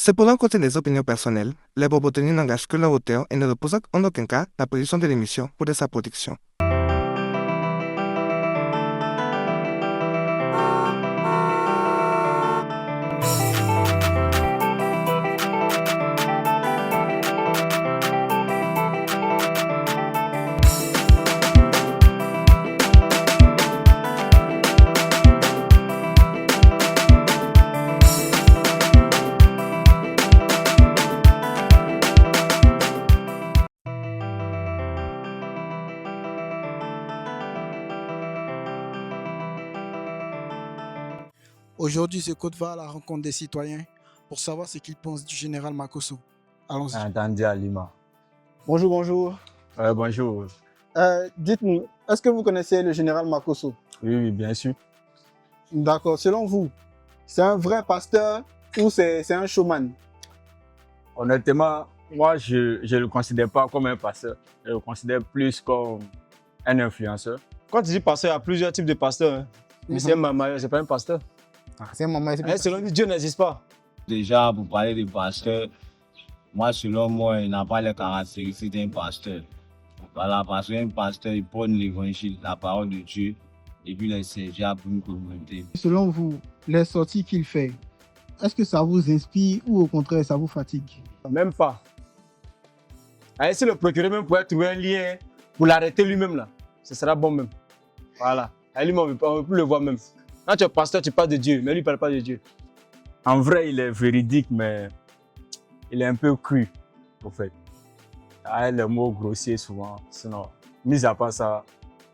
Cependant, côté des opinions personnelles, les Bobotini n'engagent que leur auteur et ne reposent en aucun cas la position de l'émission ou de sa production. Aujourd'hui, ce code va à la rencontre des citoyens pour savoir ce qu'ils pensent du général Makosso. Allons-y. Entendu Alima. Bonjour, bonjour. Bonjour. Dites-nous, est-ce que vous connaissez le général Makosso? Oui, bien sûr. D'accord. Selon vous, c'est un vrai pasteur ou c'est un showman? Honnêtement, moi, je ne le considère pas comme un pasteur. Je le considère plus comme un influenceur. Quand tu dis pasteur, il y a plusieurs types de pasteurs. Hein. Mais c'est un mamailleur, c'est pas un pasteur. C'est un moment. Selon lui, Dieu n'existe pas. Déjà, pour parler de pasteur, moi, selon moi, il n'a pas les caractéristiques d'un pasteur. Voilà, parce qu'un pasteur, il prône l'évangile, la parole de Dieu, et puis il servir pour une communauté. Selon vous, les sorties qu'il fait, est-ce que ça vous inspire ou au contraire, ça vous fatigue? Même pas. Si le procureur même pouvait trouver un lien pour l'arrêter lui-même, là, ce sera bon même. Voilà. Lui, on ne peut plus le voir même. Quand tu es pasteur, tu parles de Dieu, mais lui, il ne parle pas de Dieu. En vrai, il est véridique, mais il est un peu cru, au fait. Il a les mots grossiers souvent. Sinon, mis à part ça,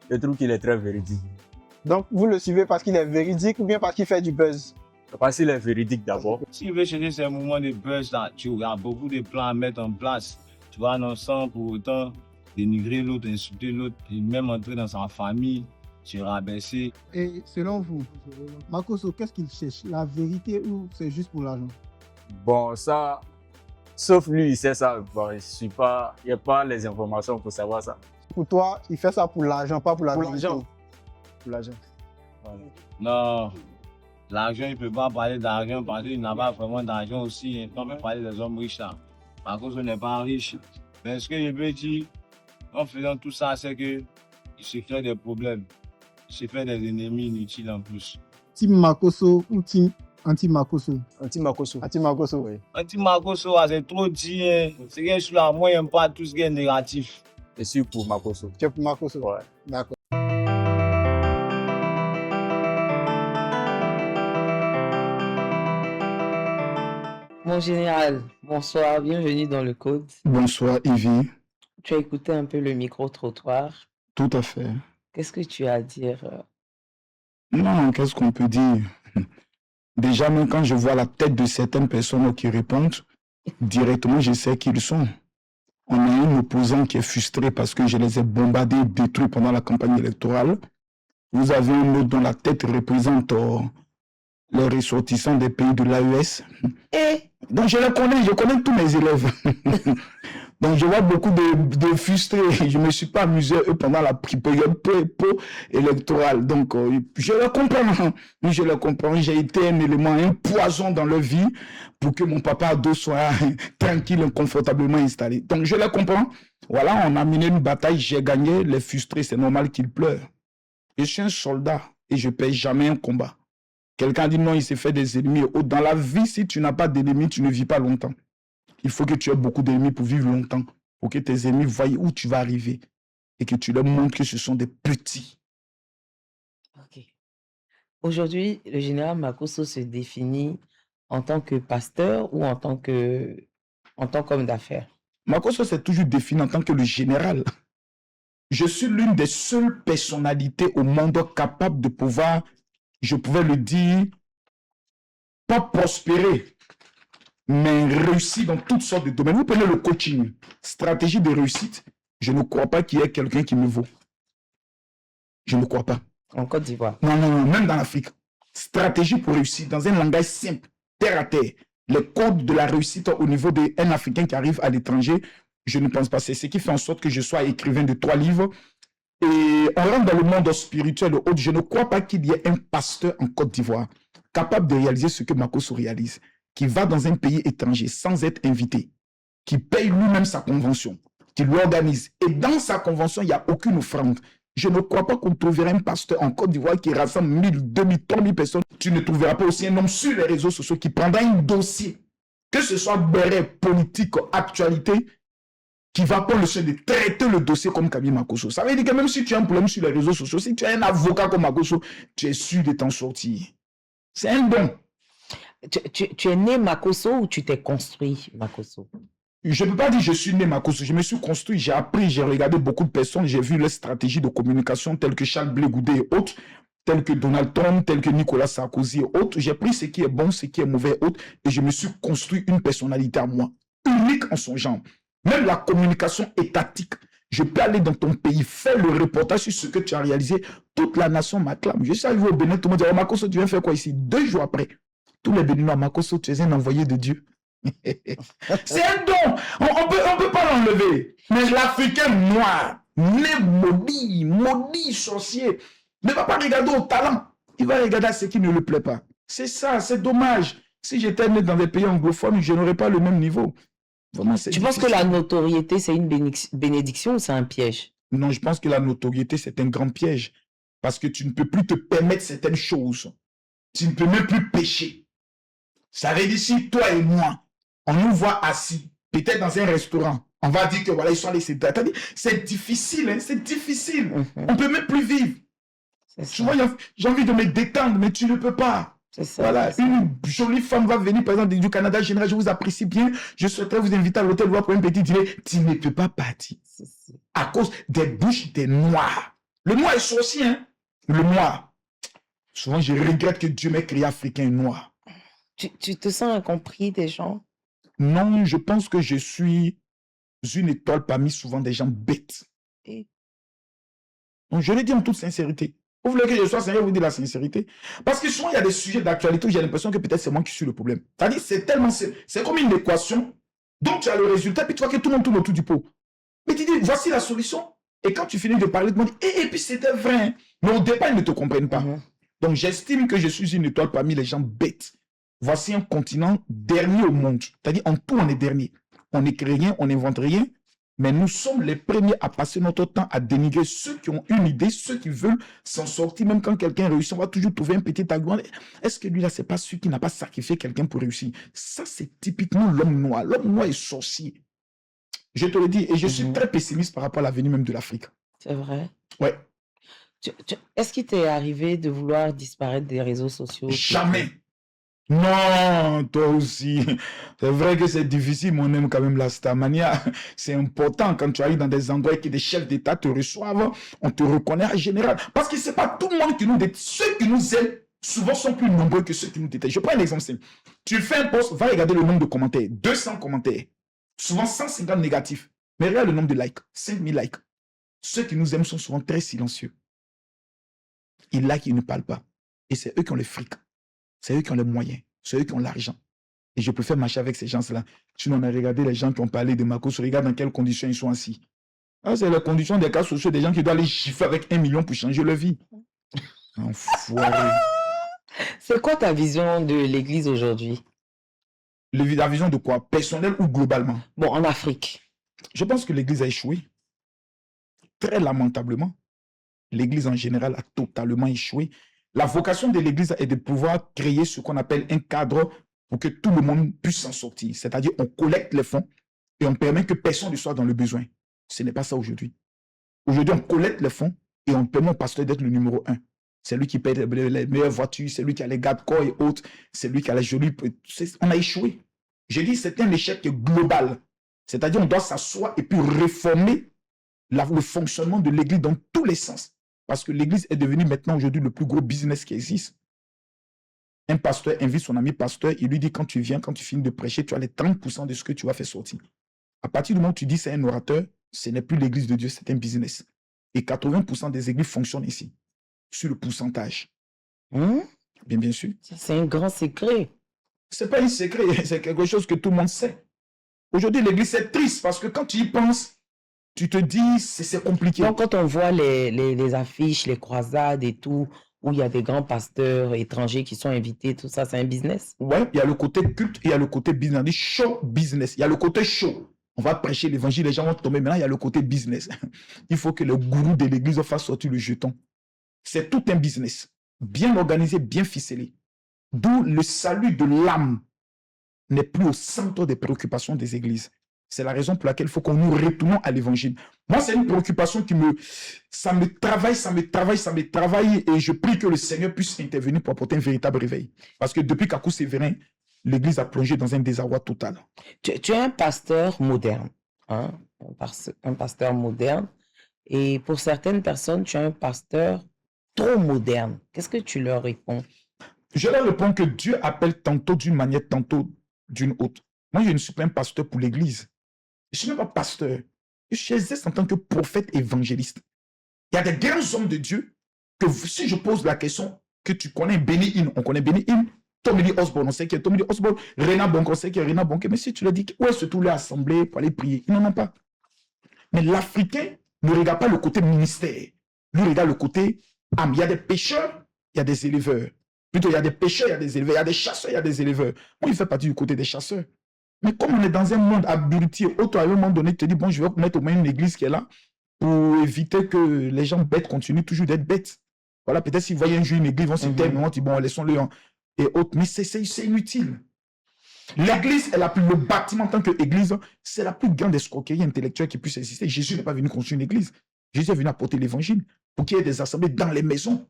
je trouve qu'il est très véridique. Donc, vous le suivez parce qu'il est véridique ou bien parce qu'il fait du buzz? Parce qu'il est véridique d'abord. S'il veut chercher ces moments de buzz là, tu as beaucoup de plans à mettre en place. Tu vois, non, sans pour autant dénigrer l'autre, insulter l'autre, et même entrer dans sa famille, se rabaisser. Et selon vous, Makosso, qu'est-ce qu'il cherche? La vérité ou c'est juste pour l'argent? Bon, ça, sauf lui, il sait ça. Bon, il n'y a pas les informations pour savoir ça. Pour toi, il fait ça pour l'argent, pas pour la Pour vérité. l'argent. Pour l'argent. Voilà. Non, l'argent, il ne peut pas parler d'argent parce qu'il n'a pas vraiment d'argent aussi. On peut parler des hommes riches là. Par contre, on n'est pas riche. Mais ce que je veux dire, en faisant tout ça, c'est qu'il se crée des problèmes. Il se fait des ennemis inutiles en plus. Team Makosso ou team anti-Makosso? Anti-Makosso. Anti-Makosso, oui. Anti-Makosso, c'est trop dit. C'est que sur la moi, j'aime pas tout ce qui est négatif. Je suis pour Makosso. Tu es pour Makosso? Ouais. D'accord. Mon général, bonsoir, bienvenue dans le code. Bonsoir Yvi, Tu as écouté un peu le micro-trottoir. tout à fait. Qu'est-ce que tu as à dire? Non, qu'est-ce qu'on peut dire? Déjà, même quand je vois la tête de certaines personnes qui répondent, directement, je sais qui ils sont. On a un opposant qui est frustré parce que je les ai bombardés, détruits pendant la campagne électorale. Vous avez un autre dont la tête représente les ressortissants des pays de l'AES. Donc je connais tous mes élèves. Donc je vois beaucoup de frustrés. Je ne me suis pas amusé eux pendant la période électorale. Donc je le comprends. Oui, je le comprends. J'ai été un élément, un poison dans leur vie pour que mon papa ado soit tranquille et confortablement installé. Donc je le comprends. Voilà, on a mené une bataille, j'ai gagné. Les frustrés, c'est normal qu'ils pleurent. Je suis un soldat et je ne perds jamais un combat. Quelqu'un dit non, il s'est fait des ennemis. Dans la vie, si tu n'as pas d'ennemis, tu ne vis pas longtemps. Il faut que tu aies beaucoup d'ennemis pour vivre longtemps. Pour que tes ennemis voient où tu vas arriver. Et que tu leur montres que ce sont des petits. Ok. Aujourd'hui, le général Makosso se définit en tant que pasteur ou en tant qu'homme d'affaires? Makosso s'est toujours défini en tant que le général. Je suis l'une des seules personnalités au monde capable de pouvoir, je pouvais le dire, pas prospérer, mais réussir dans toutes sortes de domaines. Vous prenez le coaching, stratégie de réussite. Je ne crois pas qu'il y ait quelqu'un qui me vaut. Je ne crois pas. En Côte d'Ivoire. Non, même dans l'Afrique. Stratégie pour réussir dans un langage simple, terre à terre. Les codes de la réussite au niveau d'un Africain qui arrive à l'étranger, je ne pense pas. C'est ce qui fait en sorte que je sois écrivain de 3 livres. Et on rentre dans le monde spirituel autre. Je ne crois pas qu'il y ait un pasteur en Côte d'Ivoire capable de réaliser ce que Makosso réalise. qui va dans un pays étranger sans être invité, qui paye lui-même sa convention, qui l'organise. Et dans sa convention, il n'y a aucune offrande. Je ne crois pas qu'on trouverait un pasteur en Côte d'Ivoire qui rassemble 1000, 2000, 3000 personnes. Tu ne trouveras pas aussi un homme sur les réseaux sociaux qui prendra un dossier, que ce soit béret, politique, actualité, qui va prendre le soin de traiter le dossier comme Camille Makosso. Ça veut dire que même si tu as un problème sur les réseaux sociaux, si tu as un avocat comme Makosso, tu es sûr de t'en sortir. C'est un don. Tu es né Makosso ou tu t'es construit Makosso? Je ne peux pas dire que je suis né Makosso. Je me suis construit, j'ai appris, j'ai regardé beaucoup de personnes, j'ai vu les stratégies de communication telles que Charles Blé Goudé et autres, tels que Donald Trump, tels que Nicolas Sarkozy et autres. J'ai pris ce qui est bon, ce qui est mauvais et autres, et je me suis construit une personnalité à moi, unique en son genre. Même la communication étatique. Je peux aller dans ton pays, faire le reportage sur ce que tu as réalisé. Toute la nation m'acclame. Je suis arrivé au Bénin, tout le monde dit, oh, Makosso, tu viens faire quoi ici? 2 jours après, tous les Béninois, Makosso, tu es un envoyé de Dieu. C'est un don. On peut pas l'enlever. Mais l'Africain noir, né maudit sorcier, ne va pas regarder au talent. Il va regarder à ce qui ne lui plaît pas. C'est ça, c'est dommage. Si j'étais né dans des pays anglophones, je n'aurais pas le même niveau. Vraiment, tu penses que la notoriété, c'est une bénédiction ou c'est un piège? Non, je pense que la notoriété, c'est un grand piège. Parce que tu ne peux plus te permettre certaines choses. Tu ne peux même plus pécher. Ça veut dire si toi et moi, on nous voit assis, peut-être dans un restaurant, on va dire que voilà, ils sont laissés. C'est difficile, hein, c'est difficile. On ne peut même plus vivre. Tu vois, j'ai envie de me détendre, mais tu ne peux pas. Ça, voilà, une jolie femme va venir, par exemple, du Canada général, je vous apprécie bien, je souhaiterais vous inviter à l'hôtel voir pour un petit dîner. Tu ne peux pas partir. À cause des bouches des noirs. Le noir est sorcier, hein. Le noir. Souvent, je regrette que Dieu m'ait créé africain et noir. Tu te sens incompris des gens? Non, je pense que je suis une étoile parmi souvent des gens bêtes. Donc, je le dis en toute sincérité. Vous voulez que je sois sérieux, vous dites la sincérité. Parce que souvent, il y a des sujets d'actualité où j'ai l'impression que peut-être c'est moi qui suis le problème. C'est-à-dire, c'est comme une équation, donc tu as le résultat, puis tu vois que tout le monde tourne autour du pot. Mais tu dis, voici la solution. Et quand tu finis de parler, tu me dis, et puis c'était vrai. Hein. Mais au départ, ils ne te comprennent pas. Donc, j'estime que je suis une étoile parmi les gens bêtes. Voici un continent dernier au monde. C'est-à-dire, en tout, on est dernier. On n'écrit rien, on n'invente rien. Mais nous sommes les premiers à passer notre temps à dénigrer ceux qui ont une idée, ceux qui veulent s'en sortir. Même quand quelqu'un réussit, on va toujours trouver un petit argument. Est-ce que lui, là, c'est pas celui qui n'a pas sacrifié quelqu'un pour réussir? Ça, c'est typiquement l'homme noir. L'homme noir est sorcier. Je te le dis. Et je suis très pessimiste par rapport à l'avenir même de l'Afrique. C'est vrai? Ouais. Est-ce qu'il t'est arrivé de vouloir disparaître des réseaux sociaux? Jamais. Non, toi aussi. C'est vrai que c'est difficile, mais on aime quand même la starmania. C'est important quand tu arrives dans des endroits et que des chefs d'État te reçoivent, on te reconnaît en général. Parce que c'est pas tout le monde qui nous déteste. Ceux qui nous aiment, souvent sont plus nombreux que ceux qui nous détestent. Je prends un exemple simple. Tu fais un post, va regarder le nombre de commentaires. 200 commentaires. Souvent 150 négatifs. Mais regarde le nombre de likes. 5000 likes. Ceux qui nous aiment sont souvent très silencieux. Ils like, ils ne parlent pas. Et c'est eux qui ont le fric. C'est eux qui ont les moyens, c'est eux qui ont l'argent. Et je préfère marcher avec ces gens-là. Sinon, on a regardé les gens qui ont parlé de Makosso, regarde dans quelles conditions ils sont assis. Ah, c'est les conditions des cas sociaux des gens qui doivent aller chiffrer avec 1 million pour changer leur vie. Enfoiré. C'est quoi ta vision de l'Église aujourd'hui? La vision de quoi? Personnelle ou globalement? Bon, en Afrique. Je pense que l'Église a échoué. Très lamentablement. L'Église en général a totalement échoué. La vocation de l'Église est de pouvoir créer ce qu'on appelle un cadre pour que tout le monde puisse s'en sortir. C'est-à-dire, on collecte les fonds et on permet que personne ne soit dans le besoin. Ce n'est pas ça aujourd'hui. Aujourd'hui, on collecte les fonds et on permet au pasteur d'être le numéro 1. C'est lui qui paye les meilleures voitures, c'est lui qui a les garde-corps et autres, c'est lui qui a les jolies... On a échoué. J'ai dit, c'est un échec global. C'est-à-dire, on doit s'asseoir et puis réformer le fonctionnement de l'Église dans tous les sens. Parce que l'Église est devenue maintenant aujourd'hui le plus gros business qui existe. Un pasteur invite son ami pasteur, il lui dit quand tu viens, quand tu finis de prêcher, tu as les 30% de ce que tu vas faire sortir. À partir du moment où tu dis c'est un orateur, ce n'est plus l'Église de Dieu, c'est un business. Et 80% des églises fonctionnent ici, sur le pourcentage. Bien sûr. C'est un grand secret. Ce n'est pas un secret, c'est quelque chose que tout le monde sait. Aujourd'hui, l'Église, c'est triste parce que quand tu y penses, tu te dis, c'est compliqué. Donc, quand on voit les affiches, les croisades et tout, où il y a des grands pasteurs étrangers qui sont invités, tout ça, c'est un business? Ouais, il y a le côté culte et il y a le côté business. On dit show business. Il y a le côté show. On va prêcher l'évangile, les gens vont tomber. Maintenant, il y a le côté business. Il faut que le gourou de l'église fasse sortir le jeton. C'est tout un business. Bien organisé, bien ficelé. D'où le salut de l'âme n'est plus au centre des préoccupations des églises. C'est la raison pour laquelle il faut qu'on nous retournons à l'évangile. Moi, c'est une préoccupation ça me travaille et je prie que le Seigneur puisse intervenir pour apporter un véritable réveil. Parce que depuis Kakou Sévérin, l'église a plongé dans un désarroi total. Tu es un pasteur moderne, hein? Un pasteur moderne. Et pour certaines personnes, tu es un pasteur trop moderne. Qu'est-ce que tu leur réponds? Je leur réponds que Dieu appelle tantôt d'une manière, tantôt d'une autre. Moi, je ne suis pas un pasteur pour l'église. Je ne suis même pas pasteur. J'exerce en tant que prophète évangéliste. Il y a des grands hommes de Dieu que si je pose la question que tu connais Benny Hinn, on connaît Benny Hinn, Tommy Lee Osborne, on sait qui est Tommy Lee Osborne, Rena Bonke, on sait qui est Rena Bonke, mais si tu leur dis où est-ce que tous les assemblées pour aller prier, ils n'en ont pas. Mais l'Africain ne regarde pas le côté ministère. Lui regarde le côté âme. Il y a des pêcheurs, il y a des éleveurs. Plutôt, il y a des pêcheurs, il y a des éleveurs. Il y a des chasseurs, il y a des éleveurs. Moi, il fait partie du côté des chasseurs. Mais comme on est dans un monde abruti, autre à un moment donné, tu te dis, bon, je vais mettre au moins une église qui est là pour éviter que les gens bêtes continuent toujours d'être bêtes. Voilà, peut-être s'ils voient un jour une église, ils vont se taire, mais on dit, bon, laissons-le et autres. Mais c'est inutile. L'église est le bâtiment en tant qu'église, c'est la plus grande escroquerie intellectuelle qui puisse exister. Jésus n'est pas venu construire une église. Jésus est venu apporter l'évangile pour qu'il y ait des assemblées dans les maisons.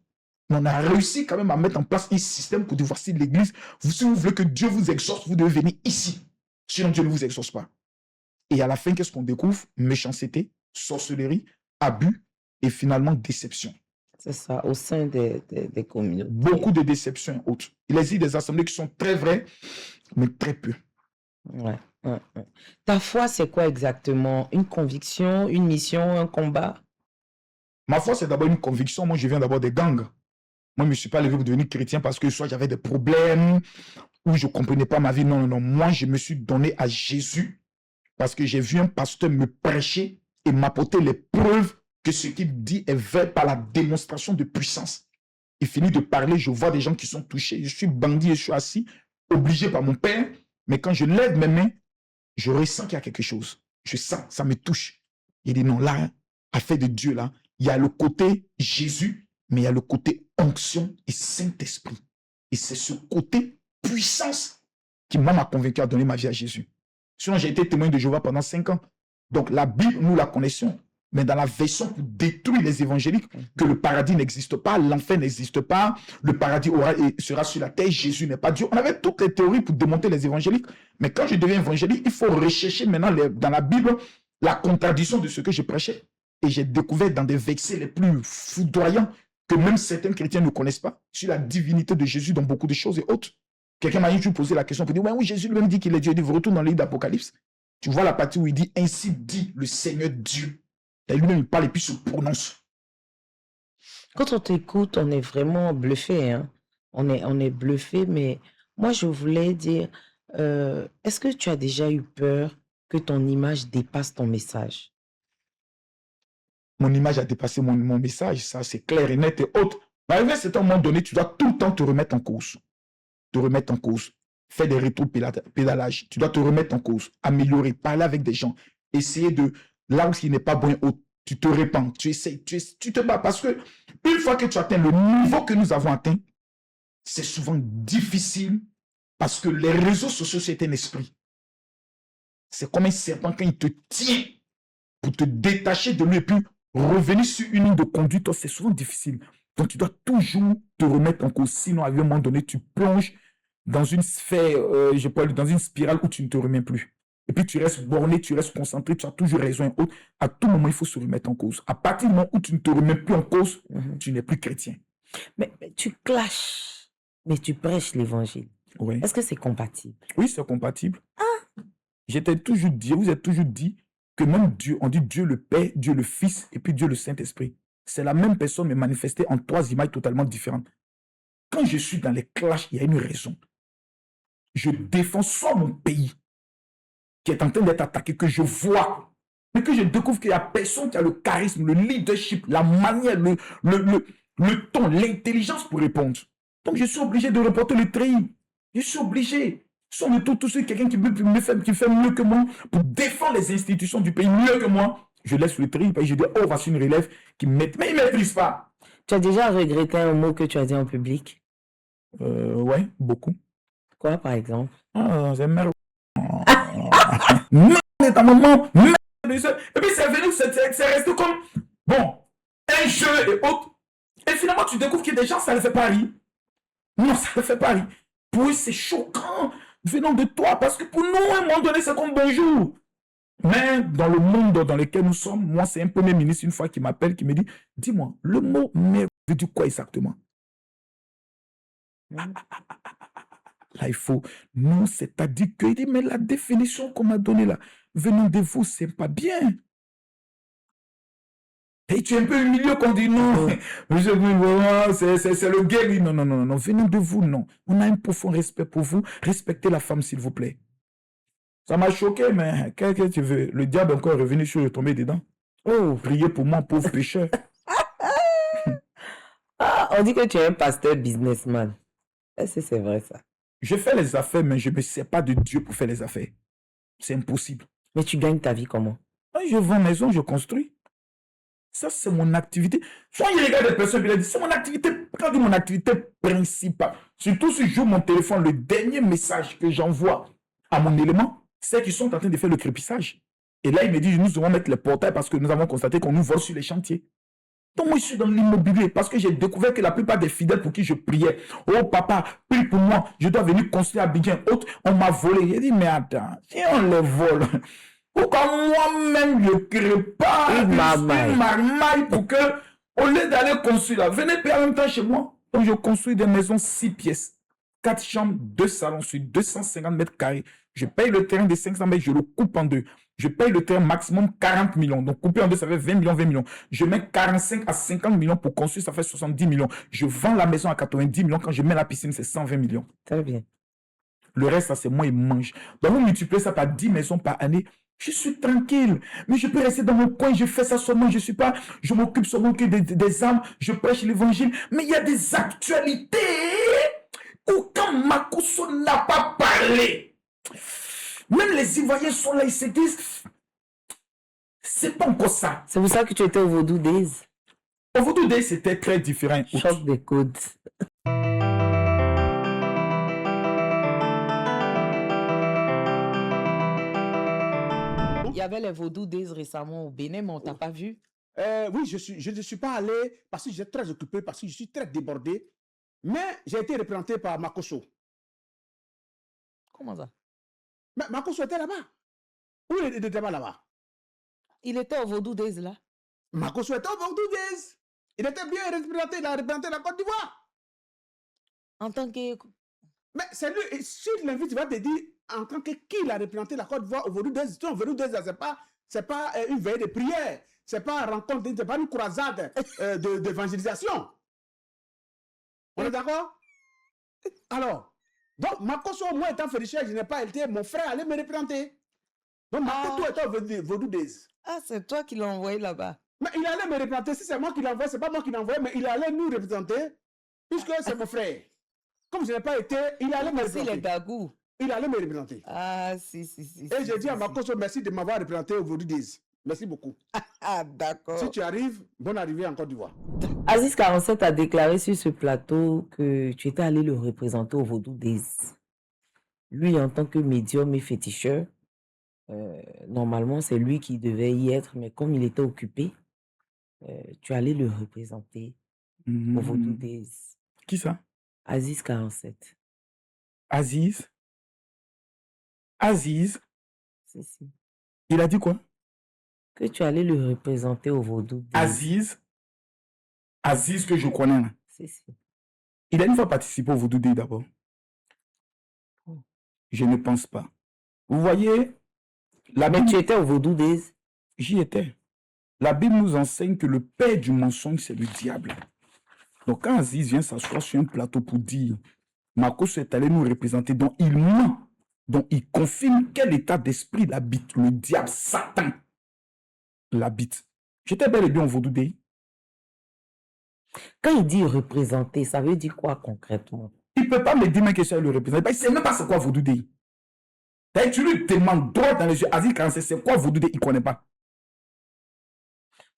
Mais on a réussi quand même à mettre en place un système pour dire, voici l'église. Si vous voulez que Dieu vous exauce, vous devez venir ici. Sinon, Dieu ne vous exauce pas. Et à la fin, qu'est-ce qu'on découvre? Méchanceté, sorcellerie, abus et finalement déception. C'est ça, au sein des communautés. Beaucoup de déceptions et autres. Il existe des assemblées qui sont très vraies, mais très peu. Ouais. Ta foi, c'est quoi exactement? Une conviction, une mission, un combat? Ma foi, c'est d'abord une conviction. Moi, je viens d'abord des gangs. Moi, je ne me suis pas levé pour devenir chrétien parce que soit j'avais des problèmes ou je ne comprenais pas ma vie. Non. Moi, je me suis donné à Jésus parce que j'ai vu un pasteur me prêcher et m'apporter les preuves que ce qu'il dit est vrai par la démonstration de puissance. Il finit de parler, je vois des gens qui sont touchés. Je suis bandit et je suis assis, obligé par mon père. Mais quand je lève mes mains, je ressens qu'il y a quelque chose. Je sens, ça me touche. Il dit non, là, affaire de Dieu, là, il y a le côté Jésus, mais il y a le côté onction et Saint-Esprit. Et c'est ce côté puissance qui m'a convaincu à donner ma vie à Jésus. Sinon, j'ai été témoin de Jéhovah pendant 5 ans. Donc, la Bible, nous la connaissions. Mais dans la version pour détruire les évangéliques, que le paradis n'existe pas, l'enfer n'existe pas, le paradis sera sur la terre, Jésus n'est pas Dieu. On avait toutes les théories pour démonter les évangéliques. Mais quand je deviens évangélique, il faut rechercher maintenant dans la Bible la contradiction de ce que je prêchais. Et j'ai découvert dans des versets les plus foudroyants que même certains chrétiens ne connaissent pas sur la divinité de Jésus dans beaucoup de choses et autres. Quelqu'un m'a juste posé la question pour dire, oui, Jésus lui-même dit qu'il est Dieu. Il dit, vous retournez dans le livre d'Apocalypse. Tu vois la partie où il dit, ainsi dit le Seigneur Dieu. Et lui-même, il parle et puis se prononce. Quand on t'écoute, on est vraiment bluffé, hein? On est bluffé, mais moi, je voulais dire, est-ce que tu as déjà eu peur que ton image dépasse ton message? Mon image a dépassé mon message, ça c'est clair et net et autre. Mais arrivé à un moment donné, tu dois tout le temps te remettre en cause. Te remettre en cause. Faire des rétro-pédalages. Tu dois te remettre en cause. Améliorer, parler avec des gens. Essayer de... Là où il n'est pas bon, tu te répands, tu essayes, tu te bats. Parce que une fois que tu atteins le niveau que nous avons atteint, c'est souvent difficile parce que les réseaux sociaux, c'est un esprit. C'est comme un serpent quand il te tient pour te détacher de lui et puis revenir sur une ligne de conduite, c'est souvent difficile. Donc tu dois toujours te remettre en cause. Sinon, à un moment donné, tu plonges dans une sphère, dans une spirale où tu ne te remets plus. Et puis tu restes borné, tu restes concentré, tu as toujours raison et autres. À tout moment, il faut se remettre en cause. À partir du moment où tu ne te remets plus en cause, tu n'es plus chrétien. Mais tu clashes, mais tu prêches l'évangile. Oui. Est-ce que c'est compatible? Oui, c'est compatible. J'étais toujours dit, vous êtes toujours dit que même Dieu, on dit Dieu le Père, Dieu le Fils et puis Dieu le Saint-Esprit. C'est la même personne mais manifestée en 3 images totalement différentes. Quand je suis dans les clashs, il y a une raison. Je défends soit mon pays qui est en train d'être attaqué, que je vois, mais que je découvre qu'il n'y a personne qui a le charisme, le leadership, la manière, le temps, l'intelligence pour répondre. Donc, je suis obligé de reporter le treillis. Je suis obligé. Sans le tout c'est quelqu'un qui fait mieux que moi pour défendre les institutions du pays mieux que moi. Je laisse le treillis et je dis, oh, voici une relève qui me met. Mais il ne maîtrise pas. Tu as déjà regretté un mot que tu as dit en public? Ouais, beaucoup. Quoi, par exemple? Ah, c'est merde. Merde est ta maman. Merde. Et puis c'est venu, c'est resté comme, bon, un jeu et autres. Et finalement, tu découvres que des gens, ça ne fait pas rire. Non, ça ne fait pas rire. Pour eux, c'est choquant venant de toi. Parce que pour nous, à un moment donné, c'est comme bonjour. Mais dans le monde dans lequel nous sommes, moi, c'est un premier ministre, une fois, qui m'appelle, qui me dit, dis-moi, le mot merde veut dire quoi exactement? Là, il faut. Non, c'est-à-dire que, il dit, mais la définition qu'on m'a donnée là, venant de vous, c'est pas bien. Et tu es un peu humilié qu'on dit non, monsieur, c'est le gay. Non, non, non, non, venant de vous, non. On a un profond respect pour vous. Respectez la femme, s'il vous plaît. Ça m'a choqué, mais qu'est-ce que tu veux? Le diable encore est revenu sur le tombé dedans. Oh, priez pour moi, pauvre pécheur. Ah, on dit que tu es un pasteur businessman. Est-ce que c'est vrai ça? Je fais les affaires, mais je ne me sers pas de Dieu pour faire les affaires. C'est impossible. Mais tu gagnes ta vie comment? Je vends maison, je construis. Ça, c'est mon activité. Soit il regarde des personnes qui disent, c'est mon activité, quand mon activité principale. Surtout si je joue mon téléphone, le dernier message que j'envoie à mon élément, c'est qu'ils sont en train de faire le crépissage. Et là, il me dit, nous devons mettre les portails parce que nous avons constaté qu'on nous vole sur les chantiers. Donc, moi, je suis dans l'immobilier parce que j'ai découvert que la plupart des fidèles pour qui je priais, oh papa, prie pour moi, je dois venir construire à Abidjan. Autre, on m'a volé. J'ai dit, mais attends, si on les vole, pourquoi moi-même je ne crée pas une marmaille pour que, au lieu d'aller construire là, venez payer en même temps chez moi. Donc, je construis des maisons 6 pièces, 4 chambres, 2 salons sur 250 mètres carrés. Je paye le terrain de 500 mètres, je le coupe en deux. Je paye le terrain maximum 40 millions. Donc, couper en deux, ça fait 20 millions, 20 millions. Je mets 45 à 50 millions pour construire, ça fait 70 millions. Je vends la maison à 90 millions. Quand je mets la piscine, c'est 120 millions. Très bien. Le reste, ça, c'est moi, il mange. Donc, vous multipliez ça par 10 maisons par année. Je suis tranquille. Mais je peux rester dans mon coin, je fais ça seulement. Je m'occupe seulement que des âmes. Je prêche l'évangile. Mais il y a des actualités où quand Makosso n'a pas parlé, même les Ivoiriens sont là, ils se disent, c'est pas encore ça. C'est pour ça que tu étais au Vaudou Days. Au Vaudou Days, c'était très différent. Choc des codes. Il y avait les Vaudou Days récemment au Bénin, mais on t'a pas vu. Oui, je ne suis pas allé parce que j'étais très occupé, parce que je suis très débordé. Mais j'ai été représenté par Makosso. Comment ça? Mais Makosso était là-bas. Où il était là-bas? Il était au Vaudou Days là. Makosso était au Vaudou Days. Il était bien représenté, il a représenté la Côte d'Ivoire. En tant que... Mais c'est lui, si tu l'invites, il va te dire en tant que qui il a représenté la Côte d'Ivoire au Vaudou Days. Au Vaudou Days, c'est pas une veille de prière, c'est pas une rencontre, c'est pas une croisade d'évangélisation. On est d'accord? Alors, donc Makosso, moi étant féticheur, je n'ai pas été, mon frère allait me représenter. Donc Makosso était au Vaudou Days. Ah, c'est toi qui l'as envoyé là-bas. Mais il allait me représenter, si c'est moi qui l'envoie, c'est pas moi qui l'envoie, mais il allait nous représenter, puisque c'est mon frère. Comme je n'ai pas été, il allait me représenter. Les Gagou. Il allait me représenter. Ah, si. Et j'ai dit à Makosso, merci de m'avoir représenté au Vaudou Days. Merci beaucoup. Ah, d'accord. Si tu arrives, bonne arrivée en Côte d'Ivoire. Aziz 47 a déclaré sur ce plateau que tu étais allé le représenter au Vaudou Days. Lui, en tant que médium et féticheur, normalement, c'est lui qui devait y être, mais comme il était occupé, tu allais le représenter au Vaudou Days. Qui ça? Aziz 47. Aziz? Si. Il a dit quoi? Que tu allais le représenter au Vaudou Days. Aziz que je connais. Si. Il a une fois participé au Vaudou Days d'abord. Je ne pense pas. Vous voyez, mais tu étais au Vaudou Days? J'y étais. La Bible nous enseigne que le père du mensonge, c'est le diable. Donc quand Aziz vient s'asseoir sur un plateau pour dire Makosso est allé nous représenter, donc il ment, donc il confirme quel état d'esprit l'habite, le diable, Satan l'habite. J'étais bel et bien au Vaudou Days. Quand il dit représenter, ça veut dire quoi concrètement? Il ne peut pas me dire même que c'est le représentant. Il ne sait même pas c'est quoi Vaudou Day. Tu lui demandes droit dans les yeux, Aziz 47, c'est quoi Vaudou Day? Il ne connaît pas.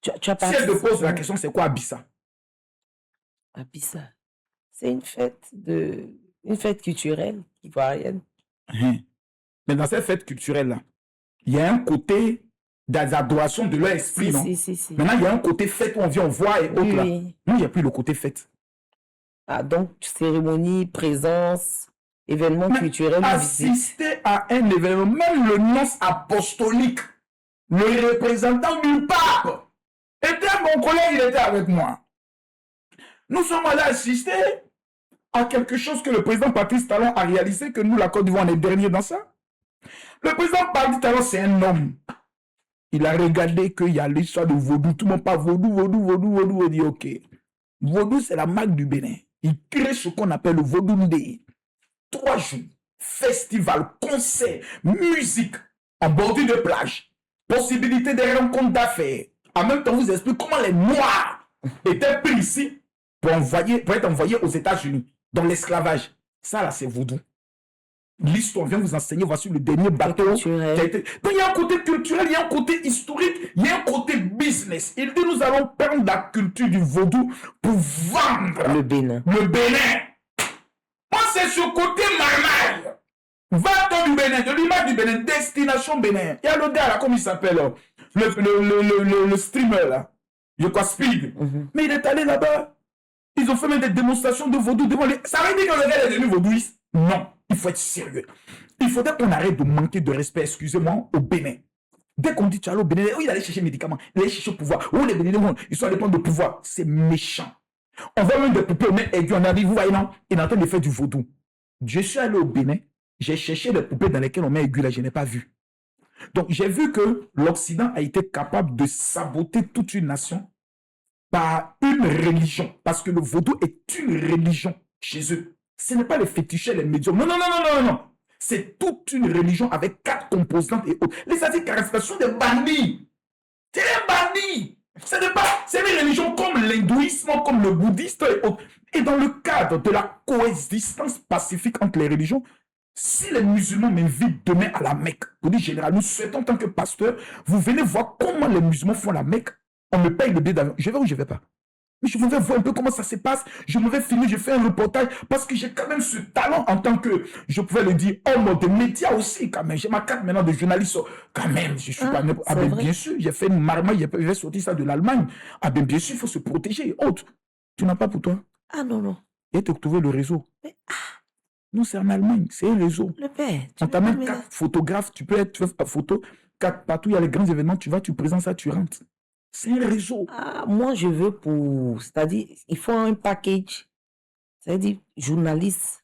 Tu as Si elle te participé pose la question, c'est quoi Abissa? à Pisa. C'est une fête culturelle ivoirienne. Mais dans cette fête culturelle-là, il y a un côté des adorations de leur esprit, non? Si. Maintenant, il y a un côté fête où on vient, on voit et autres Oui, là. oui. Nous, il n'y a plus le côté fête. Ah, donc, cérémonie, présence, événement Mais culturel, visite. assister à un événement, même le nonce apostolique, le représentant du pape, était mon collègue, il était avec moi. Nous sommes allés assister à quelque chose que le président Patrice Talon a réalisé, que nous, la Côte d'Ivoire, on est dernier dans ça. Le président Patrice Talon, c'est un homme. Il a regardé qu'il y a l'histoire de Vaudou. Tout le monde parle Vaudou. Il dit OK. Vaudou, c'est la marque du Bénin. Il crée ce qu'on appelle le Vaudou Day. 3 jours, festival, concert, musique, en bordure de plage, possibilité de rencontres d'affaires. En même temps, vous explique comment les Noirs étaient pris ici pour être envoyés aux États-Unis, dans l'esclavage. Ça, là, c'est Vaudou. L'histoire vient vous enseigner, voici le dernier bateau. Donc, il y a un côté culturel, il y a un côté historique, il y a un côté business. Il dit, nous allons prendre la culture du Vaudou pour vendre Le Bénin. le Bénin. Moi, c'est ce côté marmaille. 20 ans du Bénin, de l'image du Bénin, destination Bénin. Il y a le gars là, comment il s'appelle, le streamer là. Je crois Speed. Mais il est allé là-bas. Ils ont fait même des démonstrations de vaudou devant les... Ça veut dire que le gars est devenu vaudouiste? Non, il faut être sérieux. Il faudrait qu'on arrête de manquer de respect, excusez-moi, au Bénin. Dès qu'on dit tu as au Bénin, il allait chercher médicaments, il allait chercher pouvoir. Où les Béninois, ils sont allés prendre le pouvoir. C'est méchant. On voit même des poupées, on met aiguille, on arrive, vous voyez, non? Il est en train de faire du vaudou. Je suis allé au Bénin, j'ai cherché les poupées dans lesquelles on met aiguille, là, je n'ai pas vu. Donc, j'ai vu que l'Occident a été capable de saboter toute une nation par une religion. Parce que le vaudou est une religion chez eux. Ce n'est pas les féticheurs, les médiums. Non. C'est toute une religion avec 4 composantes et autres. Les Asiatiques sont des bannis. C'est des bannis. C'est une religion comme l'hindouisme, comme le bouddhisme et autres. Et dans le cadre de la coexistence pacifique entre les religions, si les musulmans m'invitent demain à la Mecque, pour dire général, nous souhaitons en tant que pasteur, vous venez voir comment les musulmans font la Mecque. On me paye le billet d'avion. Je vais ou je ne vais pas? Mais je voudrais voir un peu comment ça se passe. Je me vais filmer, je fais un reportage parce que j'ai quand même ce talent en tant que, je pouvais le dire, homme de médias aussi quand même. J'ai ma carte maintenant de journaliste. Quand même, je suis pas... Ah ben bien sûr, j'ai fait une marmaille, j'ai sorti ça de l'Allemagne. Ah ben bien sûr, il faut se protéger. Autre, tu n'as pas pour toi? Ah non. Et te trouver le réseau. Mais, non, c'est en Allemagne, c'est un réseau. Le père. On t'amène 4 photographes, tu peux être photo, 4 partout, il y a les grands événements, tu vas, tu présentes ça, tu rentres. C'est un réseau. Ah, moi, je veux pour... C'est-à-dire, il faut un package. C'est-à-dire, journaliste,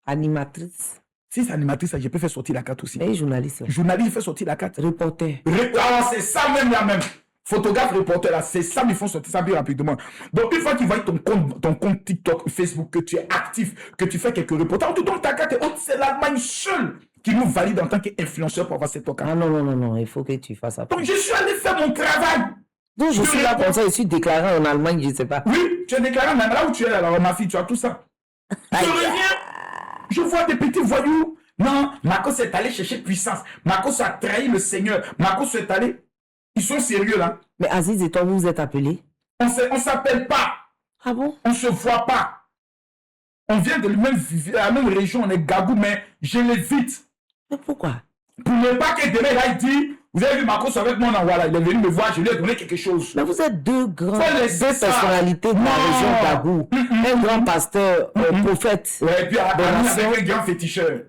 animatrice. Si c'est animatrice, je peux faire sortir la carte aussi. Mais journaliste. Journaliste, il fait sortir la carte. Reporter. Alors, c'est ça même là même. Photographe, reporter là, c'est ça, mais il faut sortir ça plus rapidement. Donc, une fois qu'ils voient ton compte TikTok, Facebook, que tu es actif, que tu fais quelques reportages, on te donne ta carte et autres, c'est l'Allemagne seule qui nous valide en tant qu'influenceur pour avoir cette carte. Ah non, il faut que tu fasses ça. Donc, je suis allé faire mon travail. Donc, je suis là comme ça, je suis déclaré en Allemagne, je ne sais pas. Oui, tu es déclaré même là où tu es, alors ma fille, tu as tout ça. Je reviens, je vois des petits voyous. Non, Marcos est allé chercher puissance. Marcos a trahi le Seigneur. Marcos est allé. Ils sont sérieux là. Mais Aziz et toi, vous vous êtes appelés? On ne s'appelle pas. Ah bon? On ne se voit pas. On vient de la même région, on est Gagou, mais je l'évite. Mais pourquoi? Pour ne pas que demain, là, il dit, vous avez vu Marcos avec moi, non, voilà, il est venu me voir, je lui ai donné quelque chose. Mais vous êtes deux personnalités de la région Gagou. Un grand pasteur, prophète. Ouais, et puis avec un grand féticheur.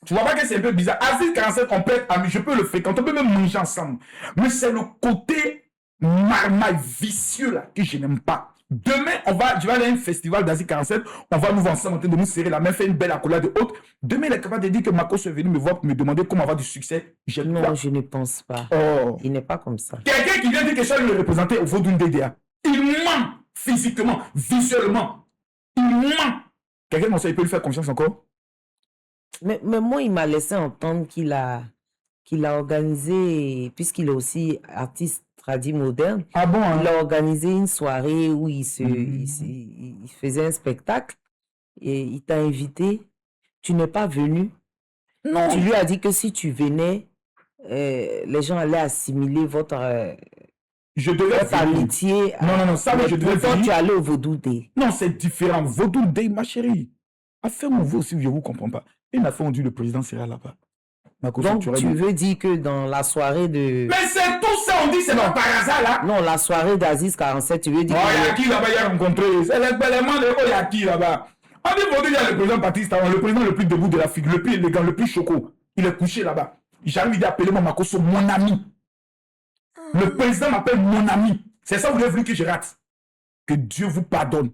Tu vois pas que c'est un peu bizarre. Aziz 47, on peut être amis, je peux le fréquenter, on peut même manger ensemble. Mais c'est le côté marmaille vicieux là que je n'aime pas. Demain, je vais aller à un festival d'Aziz 47, on va nous voir ensemble en train de nous serrer la main, faire une belle accolade de haute. Demain, il est capable de dire que Marcos est venu me voir pour me demander comment avoir du succès. Non, je ne pense pas. Oh. Il n'est pas comme ça. Quelqu'un qui vient dire que je vais le représenter au Vaudou DDA. Il ment physiquement, visuellement. Il ment. Quelqu'un comme ça, il peut lui faire confiance encore? Mais moi, il m'a laissé entendre qu'il a organisé, puisqu'il est aussi artiste tradis modernes. Ah bon, hein? Il a organisé une soirée où il faisait un spectacle et il t'a invité. Tu n'es pas venu. Non. Tu lui as dit que si tu venais, les gens allaient assimiler votre Je devais venir. amitié. Non, ça, Mais je devais pourtant, venir. tu allais au Vaudou Day. Non, c'est différent. Vaudou Day, ma chérie. Affaire mon aussi, je ne vous comprends pas. Une affaire, on dit le président sera là-bas. Donc, tu veux dire que dans la soirée de... Mais c'est tout ça, on dit, c'est pas par hasard, là. Non, la soirée d'Aziz 47, tu veux dire... Oh, il y a qui là-bas, il y a rencontré. C'est l'élément de il y a qui là-bas. On dit, Vaudou, il y a le président Patrice Talon, le président le plus debout de l'Afrique, le plus élégant, le plus choco. Il est couché là-bas. J'arrive, il dit, appelez-moi Makosso, mon ami. Le président m'appelle mon ami. C'est ça, vous avez voulu que je rate. Que Dieu vous pardonne.